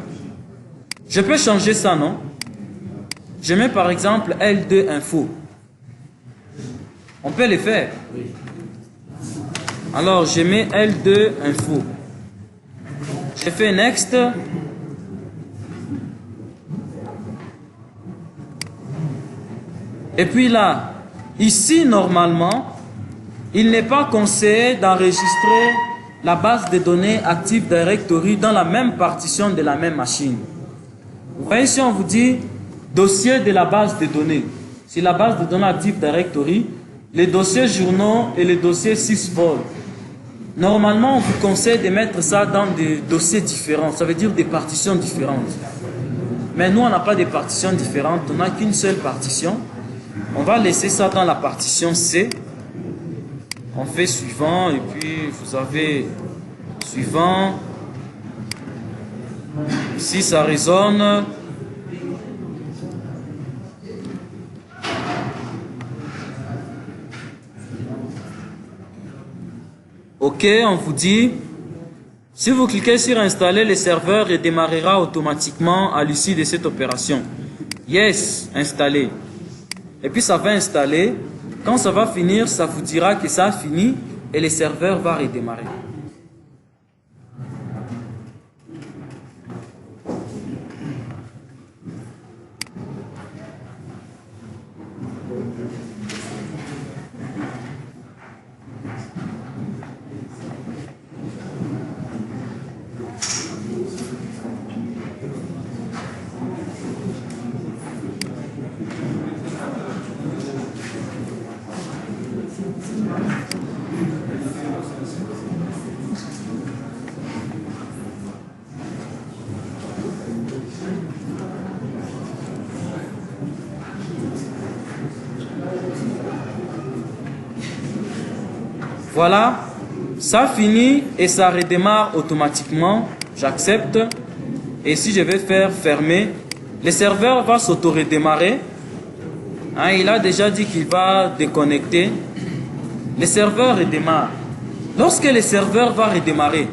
Je peux changer ça, non? Je mets par exemple L2 Info. On peut le faire. Alors, je mets L2 Info. Je fais Next. Et puis là, ici, normalement, il n'est pas conseillé d'enregistrer la base de données Active Directory dans la même partition de la même machine. Vous voyez, si on vous dit dossier de la base de données, c'est la base de données Active Directory, les dossiers journaux et les dossiers sysvol. Normalement, on vous conseille de mettre ça dans des dossiers différents, ça veut dire des partitions différentes. Mais nous, on n'a pas de partitions différentes, on n'a qu'une seule partition. On va laisser ça dans la partition C. On fait suivant et puis vous avez suivant. Si ça résonne. OK, on vous dit, si vous cliquez sur installer, le serveur redémarrera automatiquement à l'issue de cette opération. Yes, installé. Et puis ça va installer. Quand ça va finir, ça vous dira que ça a fini et le serveur va redémarrer. Voilà, ça finit et ça redémarre automatiquement. J'accepte. Et si je vais faire fermer, le serveur va s'auto-redémarrer. Hein, il a déjà dit qu'il va déconnecter. Le serveur redémarre. Lorsque le serveur va redémarrer,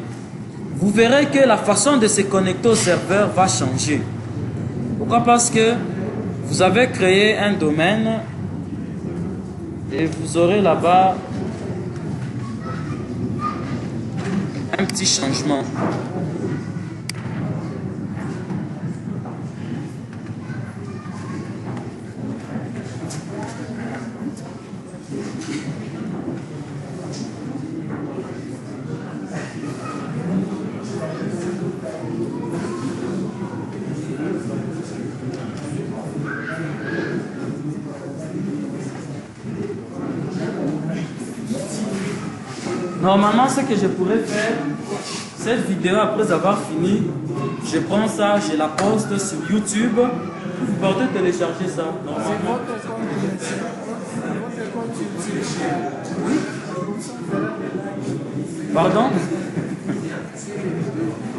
vous verrez que la façon de se connecter au serveur va changer. Pourquoi? Parce que vous avez créé un domaine et vous aurez là-bas un petit changement. Normalement, ce que je pourrais faire, cette vidéo, après avoir fini, je prends ça, je la poste sur YouTube. Vous partez télécharger ça. Oui. Pardon?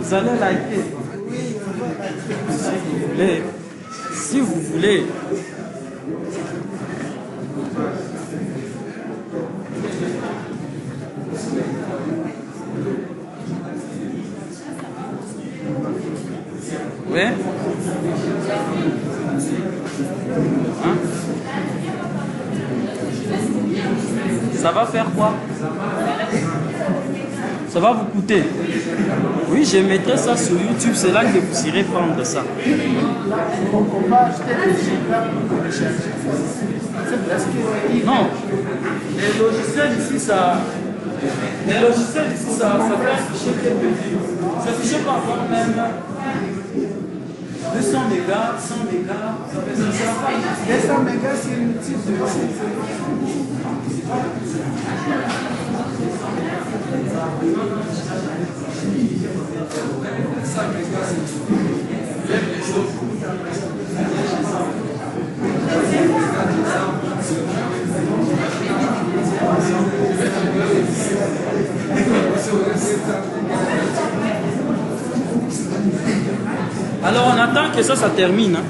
Vous allez liker. Si vous voulez. Si vous voulez. Ouais. Hein? Ça va faire quoi? Ça va vous coûter? Oui, je mettrai ça sur YouTube, c'est là que vous irez prendre ça. On va acheter des gigas pour télécharger. C'est parce que... Non, les logiciels ici, ça fait un fichier qui est petit. Ce fichier peut avoir même 200 mégas, 100 mégas, ça fait ça. 200 mégas, c'est une petite de... Alors on attend que ça termine. Hein.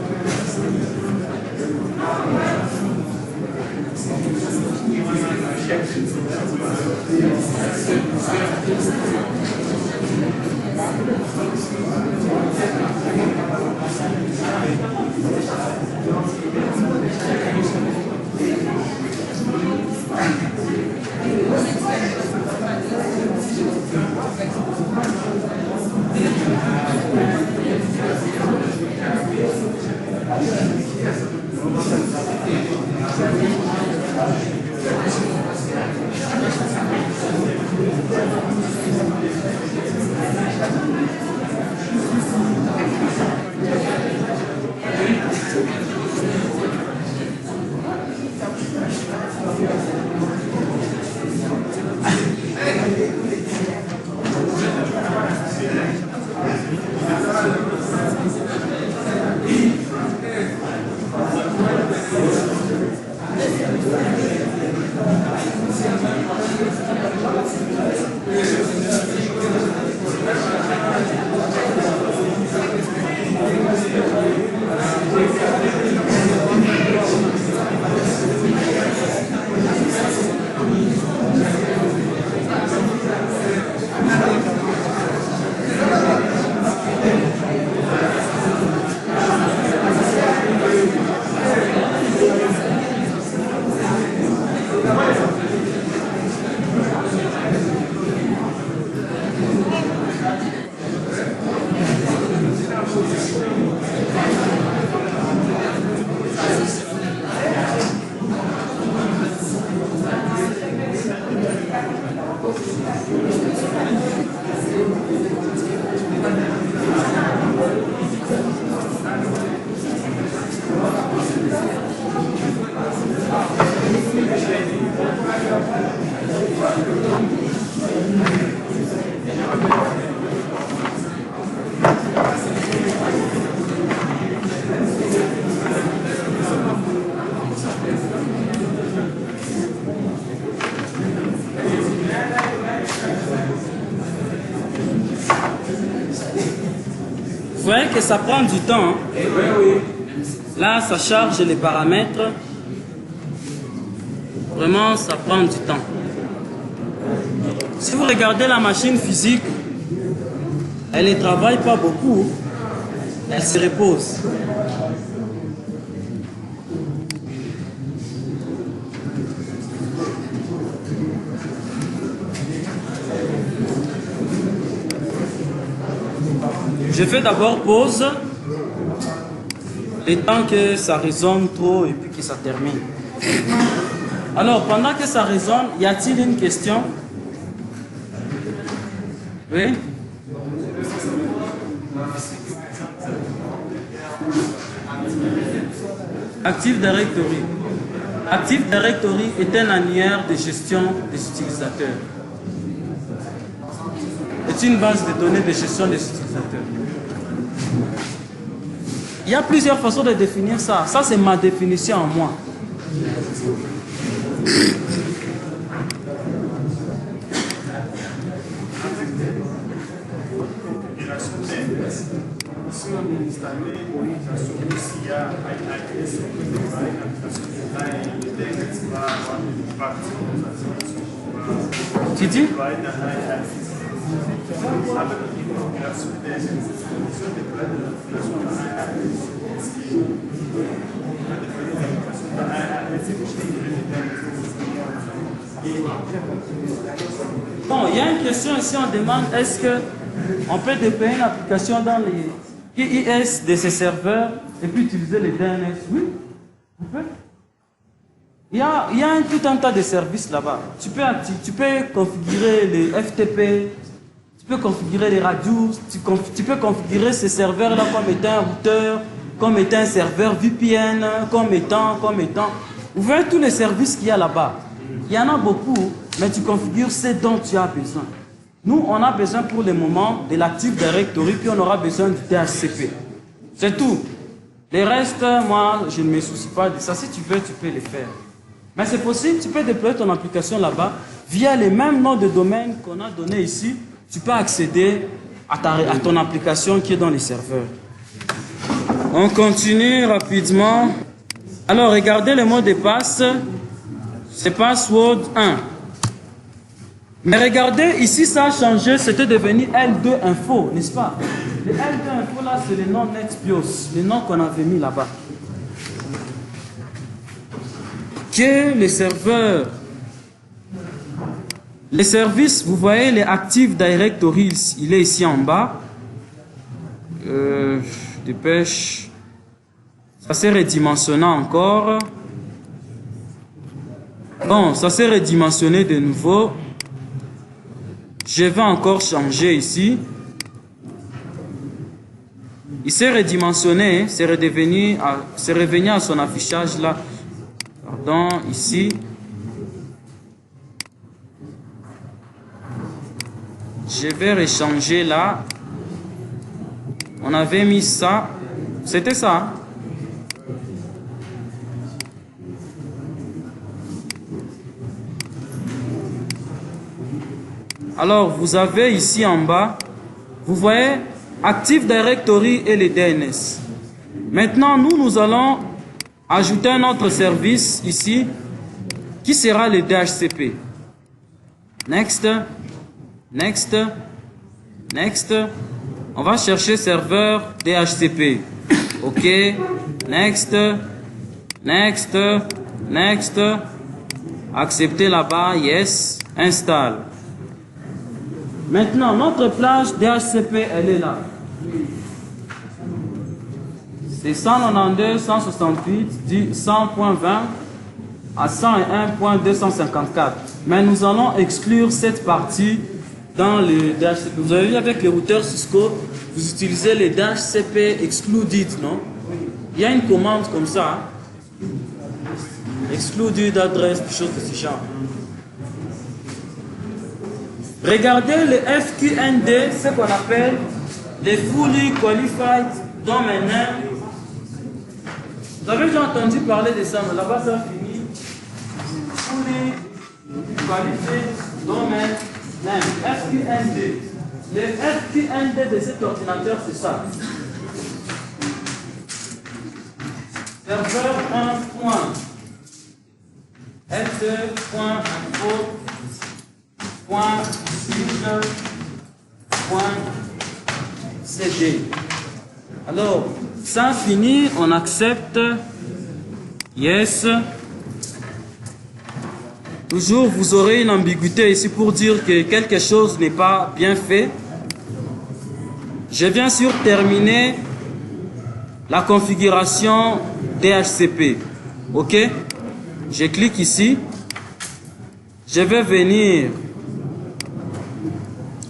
Vous voyez que ça prend du temps. Hein? Là, ça charge les paramètres. Vraiment, ça prend du temps. Si vous regardez la machine physique, elle ne travaille pas beaucoup. Elle se repose. Je fais d'abord pause, le temps que ça résonne trop et puis que ça termine. Alors, pendant que ça résonne, y a-t-il une question? Oui? Active Directory. Active Directory est un annuaire de gestion des utilisateurs. C'est une base de données de gestion des utilisateurs. Il y a plusieurs façons de définir ça. Ça, c'est ma définition en moi. Tu dis? Bon, il y a une question ici, on demande est-ce qu'on peut déployer une application dans les IIS de ces serveurs et puis utiliser les DNS? Oui, on peut. Il y a tout un tas de services là-bas. Tu peux configurer les FTP, tu peux configurer les radios, tu peux configurer ces serveurs-là comme étant un routeur, comme étant un serveur VPN, comme étant. Vous voyez tous les services qu'il y a là-bas. Il y en a beaucoup, mais tu configures ce dont tu as besoin. Nous, on a besoin pour le moment de l'Active Directory, puis on aura besoin du DHCP. C'est tout. Les restes, moi, je ne me soucie pas de ça. Si tu veux, tu peux les faire. Mais c'est possible, tu peux déployer ton application là-bas via les mêmes noms de domaine qu'on a donné ici. Tu peux accéder à ton application qui est dans les serveurs. On continue rapidement. Alors, regardez le mot de passe. C'est password 1. Mais regardez, ici, ça a changé. C'était devenu L2 Info, n'est-ce pas? Le L2 Info, là, c'est le nom NetBIOS, le nom qu'on avait mis là-bas. Que les serveurs, les services, vous voyez les Active Directory, il est ici en bas. Dépêche. Ça s'est redimensionné encore. Bon, ça s'est redimensionné de nouveau. Je vais encore changer ici. Il s'est redimensionné, c'est revenu à son affichage là. Pardon, ici. Je vais rechanger là. On avait mis ça. C'était ça. Alors, vous avez ici en bas, vous voyez, Active Directory et les DNS. Maintenant, nous allons ajouter un autre service ici, qui sera le DHCP. Next, next, next. On va chercher serveur DHCP. OK, next, next, next. Accepter là-bas, yes, install. Maintenant, notre plage DHCP, elle est là. C'est 192.168 100.20 à 101.254. Mais nous allons exclure cette partie dans le DHCP. Vous avez vu avec les routeurs Cisco, vous utilisez les DHCP excluded, non? Il y a une commande comme ça. Excluded adresse, des choses de ce genre. Regardez le FQND, ce qu'on appelle les Fully Qualified Domain Name. Vous avez déjà entendu parler de ça, mais là-bas ça finit. Fully Qualified Domain Name, FQND. Le FQND de cet ordinateur, c'est ça. Serveur 1.F2.info.cd. Alors, ça finit, on accepte. Yes. Toujours, vous aurez une ambiguïté ici pour dire que quelque chose n'est pas bien fait. Je viens sur terminer la configuration DHCP. OK? Je clique ici. Je vais venir.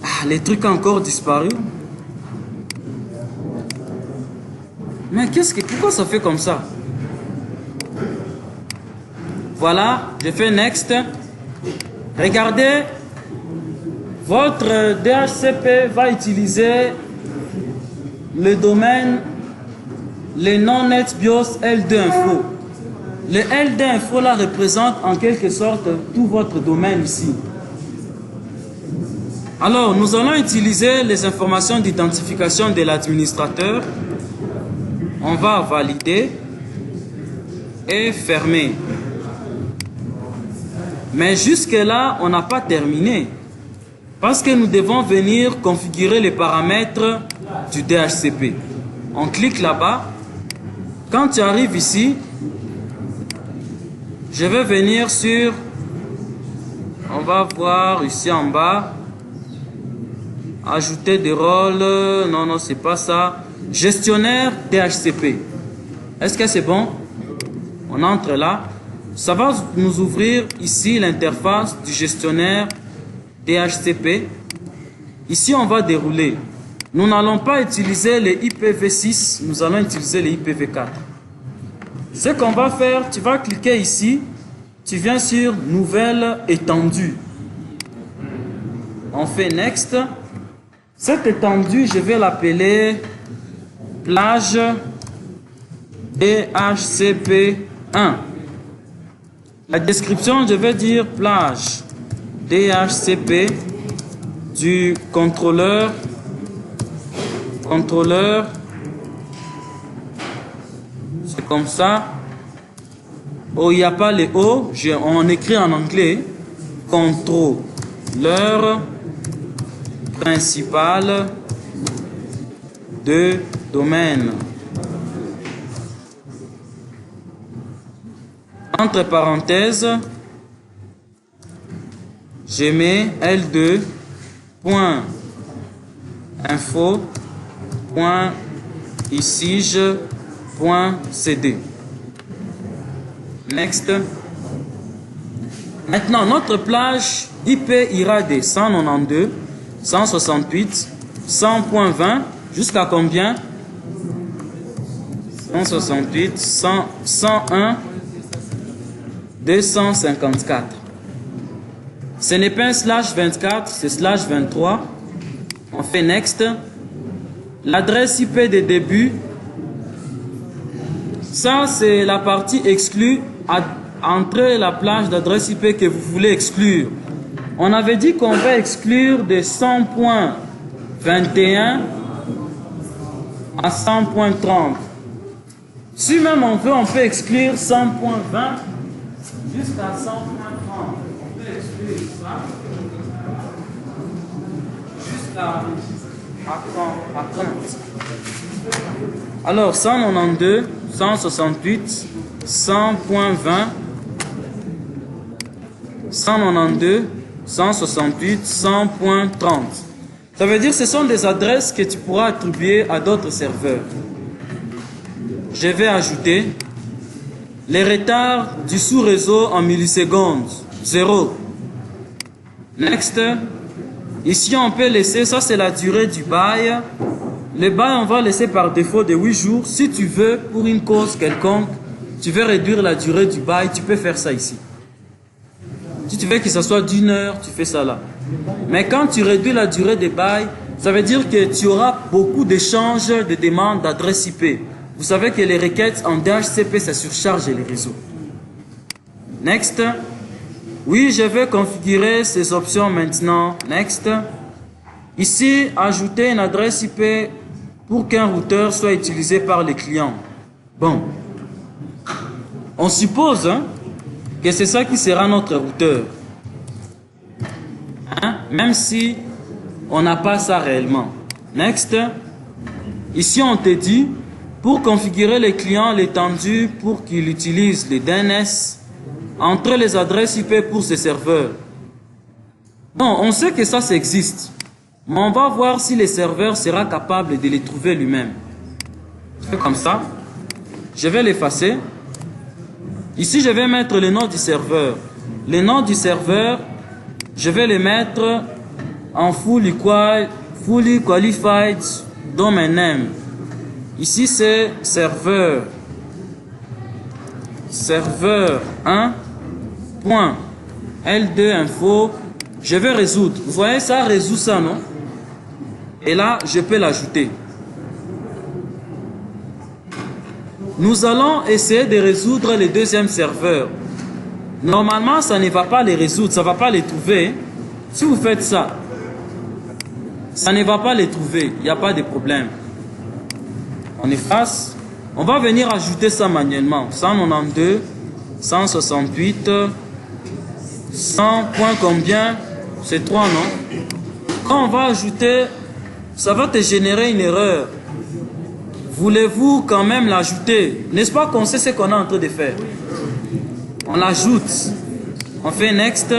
Ah, les trucs ont encore disparu. Mais pourquoi ça fait comme ça? Voilà, je fais next. Regardez, votre DHCP va utiliser le domaine, le nom NetBIOS L2 Info. Le L2 Info là représente en quelque sorte tout votre domaine ici. Alors, nous allons utiliser les informations d'identification de l'administrateur. On va valider et fermer. Mais jusque-là, on n'a pas terminé. Parce que nous devons venir configurer les paramètres du DHCP. On clique là-bas. Quand tu arrives ici, je vais venir sur, on va voir ici en bas, ajouter des rôles, non, c'est pas ça, gestionnaire DHCP. Est-ce que c'est bon? On entre là, ça va nous ouvrir ici l'interface du gestionnaire DHCP. Ici, on va dérouler. Nous n'allons pas utiliser les IPv6, nous allons utiliser les IPv4. Ce qu'on va faire, tu vas cliquer ici, tu viens sur Nouvelle étendue. On fait Next. Cette étendue, je vais l'appeler plage DHCP1. La description, je vais dire plage DHCP du contrôleur, c'est comme ça. Oh, il n'y a pas les O, on écrit en anglais, contrôleur principal de domaine. Entre parenthèses, je mets L2.info.isige.cd. Next. Maintenant, notre plage IP ira de 192, 168, 100.20 jusqu'à combien? 168, 100, 101, 254. Ce n'est pas un /24, c'est /23. On fait Next. L'adresse IP de début, ça c'est la partie exclue entre la plage d'adresse IP que vous voulez exclure. On avait dit qu'on va exclure de 100.21 à 100.30. Si même on veut, on peut exclure 100.20 jusqu'à 100.30. On peut exclure ça jusqu'à 30. Alors 192, 168, 100.20, 192, 168, 100.30. Ça veut dire que ce sont des adresses que tu pourras attribuer à d'autres serveurs. Je vais ajouter les retards du sous-réseau en millisecondes, 0. Next. Ici, on peut laisser, ça c'est la durée du bail. Le bail, on va laisser par défaut de 8 jours. Si tu veux, pour une cause quelconque, tu veux réduire la durée du bail, tu peux faire ça ici. Si tu veux que ça soit d'1 heure, tu fais ça là. Mais quand tu réduis la durée des bails, ça veut dire que tu auras beaucoup d'échanges de demandes d'adresse IP. Vous savez que les requêtes en DHCP, ça surcharge les réseaux. Next. Oui, je vais configurer ces options maintenant. Next. Ici, ajouter une adresse IP pour qu'un routeur soit utilisé par les clients. Bon. On suppose que c'est ça qui sera notre routeur. Même si on n'a pas ça réellement. Next. Ici, on te dit, pour configurer les clients, l'étendue pour qu'ils utilisent les DNS entre les adresses IP pour ces serveurs. Bon, on sait que ça existe. Mais on va voir si le serveur sera capable de les trouver lui-même. Je fais comme ça. Je vais l'effacer. Ici, je vais mettre le nom du serveur. Le nom du serveur, je vais le mettre en fully qualified domain name. Ici, c'est serveur 1.L2info. Je vais résoudre. Vous voyez, ça résout ça, non? Et là, je peux l'ajouter. Nous allons essayer de résoudre le deuxième serveur. Normalement, ça ne va pas les résoudre, ça ne va pas les trouver. Si vous faites ça, ça ne va pas les trouver, il n'y a pas de problème. On efface. On va venir ajouter ça manuellement. 192, 168, 100 points combien? C'est 3, non? Quand on va ajouter, ça va te générer une erreur. Voulez-vous quand même l'ajouter? N'est-ce pas qu'on sait ce qu'on est en train de faire? On l'ajoute. On fait next.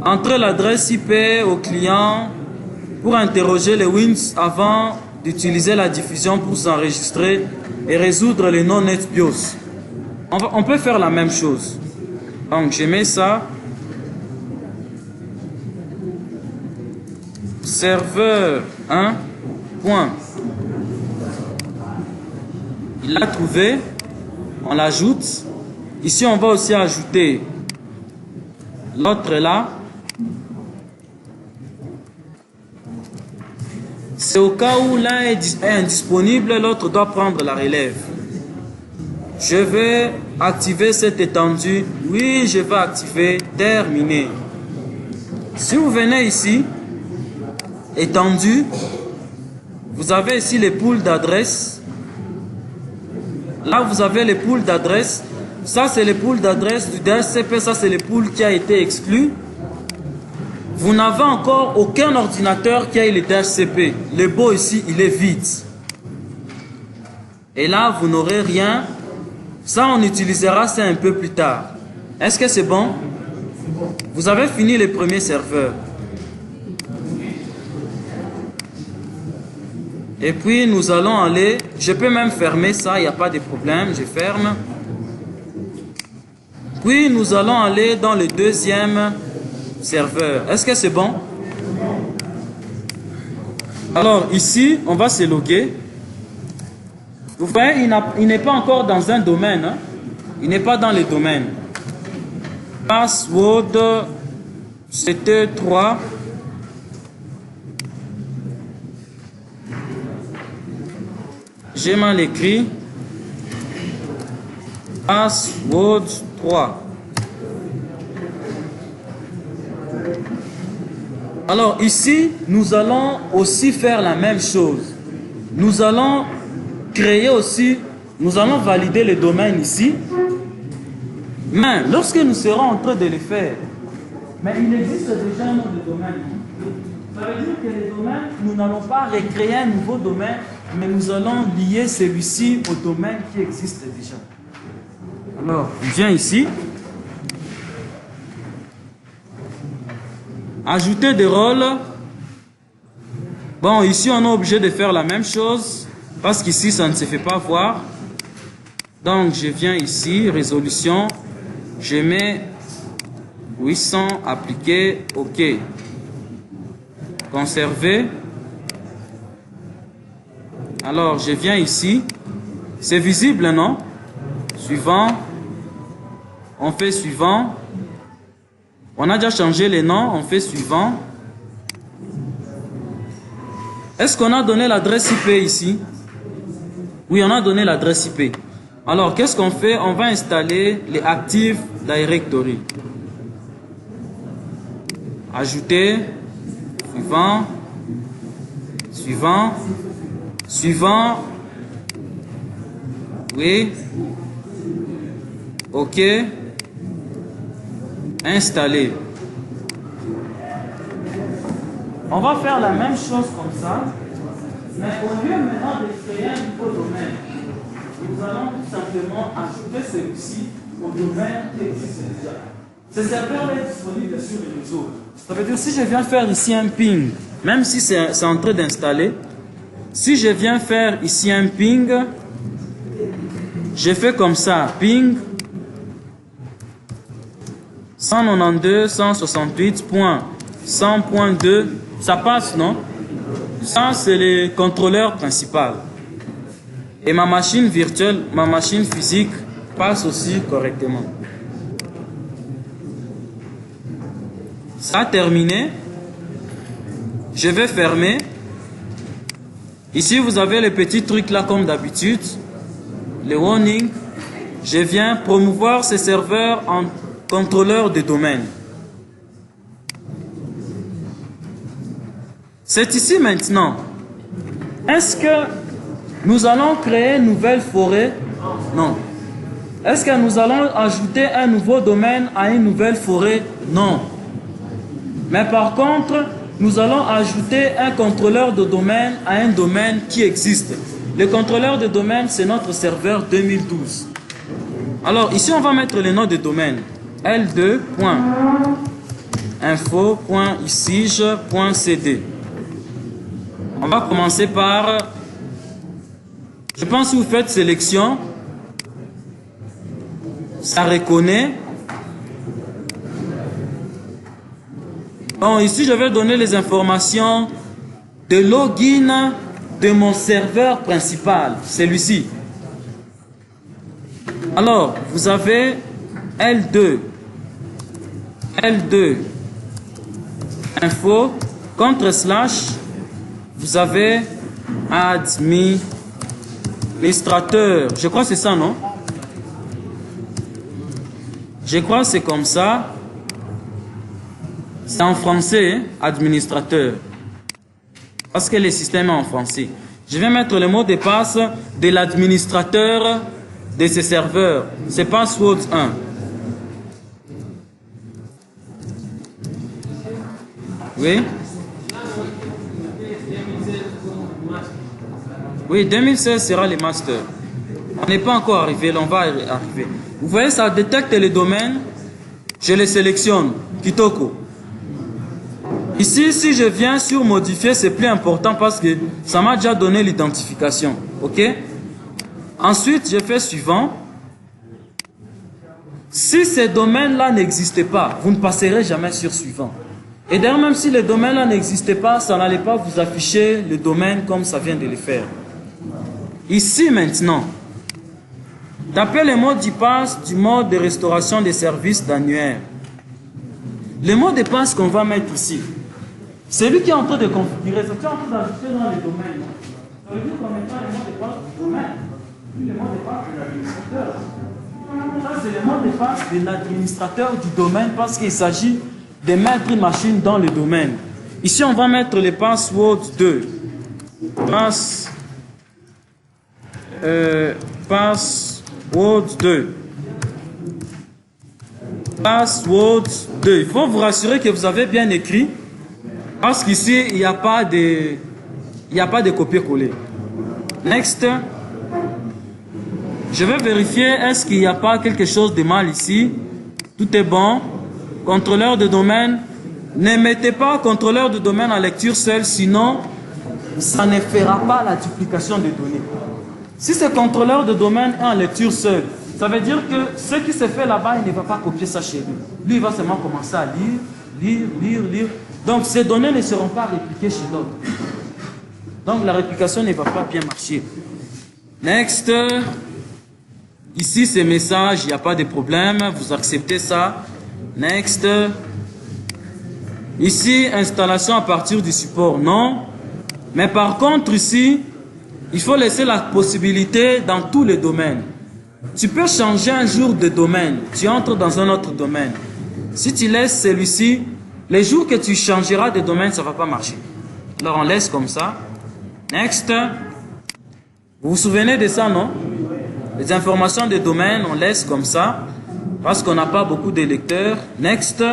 Entre l'adresse IP au client pour interroger les wins avant d'utiliser la diffusion pour s'enregistrer et résoudre les non-net BIOS. On peut faire la même chose. Donc je mets ça. Serveur 1. Point. Il l'a trouvé. On l'ajoute. Ici on va aussi ajouter l'autre là. C'est au cas où l'un est indisponible, l'autre doit prendre la relève. Je vais activer cette étendue. Oui, je vais activer. Terminé. Si vous venez ici, étendue, vous avez ici les pools d'adresses. Là, vous avez les pools d'adresses. Ça, c'est les pools d'adresses du DHCP. Ça, c'est les pools qui a été exclu. Vous n'avez encore aucun ordinateur qui a le DHCP. Le beau ici, il est vide. Et là, vous n'aurez rien. Ça, on utilisera ça un peu plus tard. Est-ce que c'est bon? Vous avez fini les premiers serveurs. Et puis, nous allons aller... Je peux même fermer ça, il n'y a pas de problème. Je ferme. Puis, nous allons aller dans le deuxième serveur. Est-ce que c'est bon? Alors, ici, on va se loguer. Vous voyez, il n'est pas encore dans un domaine. Hein? Il n'est pas dans le domaine. Password, c'était 3. J'ai mal écrit. Password 3. Alors ici, nous allons aussi faire la même chose. Nous allons créer aussi, nous allons valider le domaine ici. Mais lorsque nous serons en train de le faire, mais il existe déjà un nom de domaine. Ça veut dire que les domaines, nous n'allons pas recréer un nouveau domaine, mais nous allons lier celui-ci au domaine qui existe déjà. Alors, on vient ici. Ajouter des rôles. Bon, ici, on est obligé de faire la même chose, parce qu'ici, ça ne se fait pas voir. Donc, je viens ici, résolution. Je mets 800, appliquer, OK. Conserver. Alors, je viens ici. C'est visible, non? Suivant. On fait suivant. On a déjà changé les noms. On fait suivant. Est-ce qu'on a donné l'adresse IP ici? Oui, on a donné l'adresse IP. Alors, qu'est-ce qu'on fait? On va installer les Active Directory. Ajouter. Suivant. Suivant. Suivant. Oui. OK. Installer. On va faire la même chose comme ça. Mais au lieu maintenant de créer un nouveau domaine, nous allons tout simplement ajouter celui-ci au domaine qui existe déjà. Ce serveur est disponible sur le réseau. Ça veut dire si je viens faire ici un ping, même si c'est en train d'installer, si je viens faire ici un ping, je fais comme ça, ping 192.168.100.2, ça passe, non? Ça, c'est le contrôleur principal. Et ma machine virtuelle, ma machine physique passe aussi correctement. Ça a terminé. Je vais fermer. Ici, vous avez les petits trucs là comme d'habitude. Les warnings. Je viens promouvoir ces serveurs en contrôleur de domaine. C'est ici maintenant. Est-ce que nous allons créer une nouvelle forêt? Non. Est-ce que nous allons ajouter un nouveau domaine à une nouvelle forêt? Non. Mais par contre, nous allons ajouter un contrôleur de domaine à un domaine qui existe. Le contrôleur de domaine, c'est notre serveur 2012. Alors, ici, on va mettre le nom de domaine. L2.info.isige.cd. On va commencer par... Je pense que vous faites sélection. Ça reconnaît. Bon, ici, je vais donner les informations de login de mon serveur principal, celui-ci. Alors, vous avez L2 info /, vous avez administrateur. Je crois que c'est ça, non? Je crois que c'est comme ça. C'est en français, hein, administrateur. Parce que le système est en français. Je vais mettre le mot de passe de l'administrateur de ce serveur. C'est password 1. Oui? Oui, 2016 sera le master. On n'est pas encore arrivé, là, on va arriver. Vous voyez, ça détecte les domaines. Je les sélectionne. Kitoko. Ici, si je viens sur modifier, c'est plus important parce que ça m'a déjà donné l'identification. OK? Ensuite, je fais suivant. Si ces domaines-là n'existaient pas, vous ne passerez jamais sur suivant. Et d'ailleurs, même si les domaines-là n'existaient pas, ça n'allait pas vous afficher le domaine comme ça vient de le faire. Ici, maintenant, tapez le mot de passe du mode de restauration des services d'annuaire. Le mot de passe qu'on va mettre ici, c'est lui qui est en train de configurer, c'est qui est en train d'ajouter dans les domaines. Ça veut dire qu'on met pas le mot de passe du domaine, puis le mot de passe de l'administrateur. Ça, c'est le mot de passe de l'administrateur du domaine parce qu'il s'agit de mettre une machine dans le domaine. Ici, on va mettre le password 2. Password 2. Password 2. Il faut vous rassurer que vous avez bien écrit. Parce qu'ici, il n'y a pas de copier-coller. Next. Je vais vérifier, est-ce qu'il n'y a pas quelque chose de mal ici? Tout est bon. Contrôleur de domaine. Ne mettez pas contrôleur de domaine en lecture seule, sinon, ça ne fera pas la duplication des données. Si ce contrôleur de domaine est en lecture seule, ça veut dire que ce qui se fait là-bas, il ne va pas copier ça chez lui. Lui, il va seulement commencer à lire. Donc, ces données ne seront pas répliquées chez l'autre. Donc, la réplication ne va pas bien marcher. Next. Ici, ces messages, il n'y a pas de problème. Vous acceptez ça. Next. Ici, installation à partir du support, non. Mais par contre, ici, il faut laisser la possibilité dans tous les domaines. Tu peux changer un jour de domaine. Tu entres dans un autre domaine. Si tu laisses celui-ci, les jours que tu changeras de domaine, ça ne va pas marcher. Alors, on laisse comme ça. Next. Vous vous souvenez de ça, non? Les informations de domaine, on laisse comme ça. Parce qu'on n'a pas beaucoup de lecteurs. Next.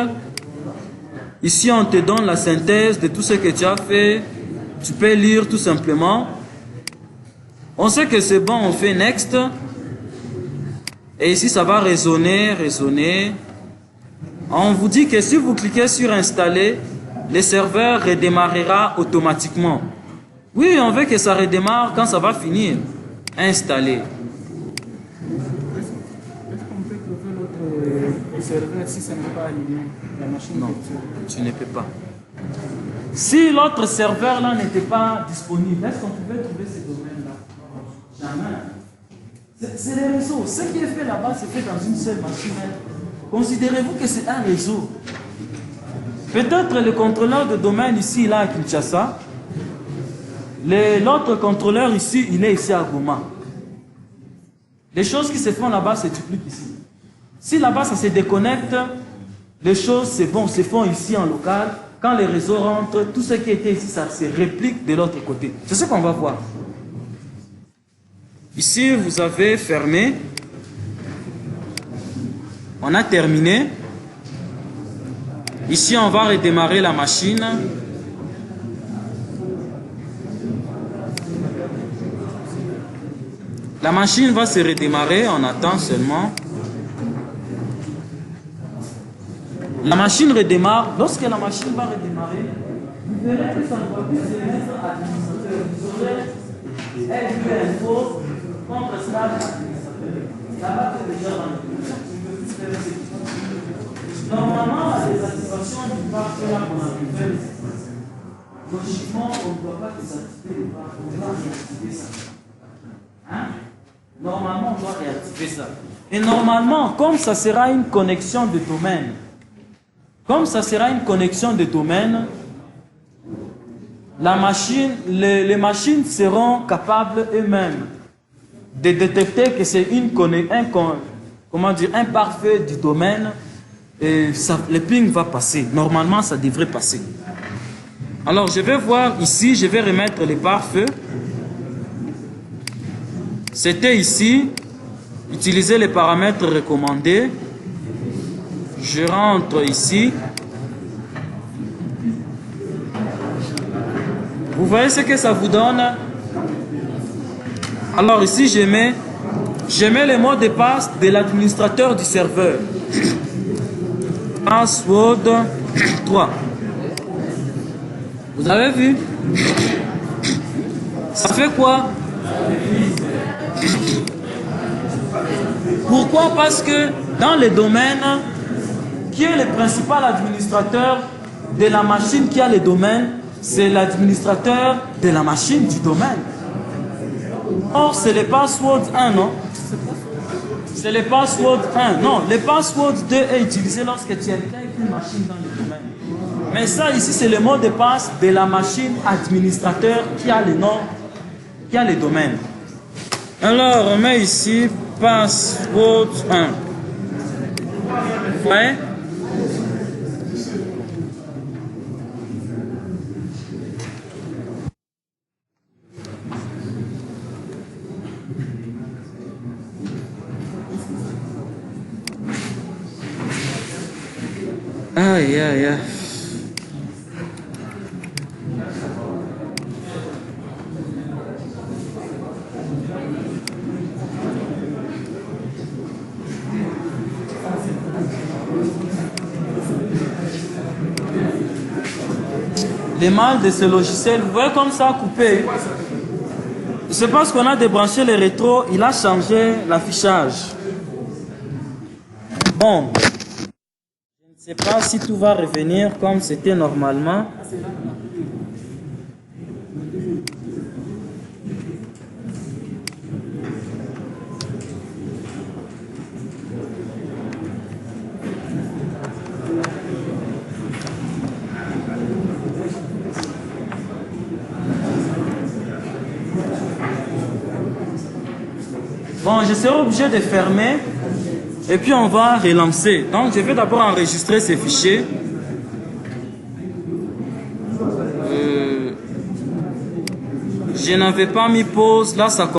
Ici, on te donne la synthèse de tout ce que tu as fait. Tu peux lire tout simplement. On sait que c'est bon, on fait next. Et ici, ça va résonner. On vous dit que si vous cliquez sur installer, le serveur redémarrera automatiquement. Oui, on veut que ça redémarre quand ça va finir. Installer. Est-ce qu'on peut trouver notre serveur si ça n'est pas allumé, la machine? Non, tu ne peux pas. Si l'autre serveur là n'était pas disponible, est-ce qu'on pouvait trouver ces domaines-là? Jamais. C'est les réseaux. Ce qui est fait là-bas, c'est fait dans une seule machine. Considérez-vous que c'est un réseau. Peut-être le contrôleur de domaine ici, là à Kinshasa. L'autre contrôleur ici, il est ici à Goma. Les choses qui se font là-bas se dupliquent ici. Si là-bas ça se déconnecte, les choses se font ici en local. Quand les réseaux rentrent, tout ce qui était ici, ça se réplique de l'autre côté. C'est ce qu'on va voir. Ici, vous avez fermé. On a terminé. Ici, on va redémarrer la machine. La machine va se redémarrer, on attend seulement. La machine redémarre. Lorsque la machine va redémarrer, vous verrez que ça ne va plus se mettre administrateur. Vous aurez FUNFO contre slash administrateur. Ça va être déjà dans le normalement, la désactivation du pare-feu là qu'on a fait, logiquement, on ne doit pas désactiver le pare-feu, on doit réactiver ça. Hein? Normalement, on doit réactiver ça. Et normalement, comme ça sera une connexion de domaine, la machine, les machines seront capables eux-mêmes de détecter que c'est un pare-feu du domaine et ça, le ping va passer. Normalement, ça devrait passer. Alors, je vais voir ici, je vais remettre les pare-feux. C'était ici, utiliser les paramètres recommandés. Je rentre ici. Vous voyez ce que ça vous donne? Alors ici, je mets le mot de passe de l'administrateur du serveur. Password 3. Vous avez vu? Ça fait quoi? Pourquoi? Parce que dans le domaine, qui est le principal administrateur de la machine qui a le domaine? C'est l'administrateur de la machine du domaine. Or, c'est le password 1, non? C'est le password 1. Non, le password 2 est utilisé lorsque tu intègres une machine dans le domaine. Mais ça, ici, c'est le mot de passe de la machine administrateur qui a le nom, qui a le domaine. Alors, on met ici password 1. Ouais. Aïe, aïe, aïe. Le mal de ce logiciel, vous voyez comme ça a coupé. C'est parce qu'on a débranché le rétro, il a changé l'affichage. Bon. Je ne sais pas si tout va revenir comme c'était normalement. Bon, je serai obligé de fermer. Et puis on va relancer. Donc je vais d'abord enregistrer ces fichiers. Je n'avais pas mis pause. Là ça commence.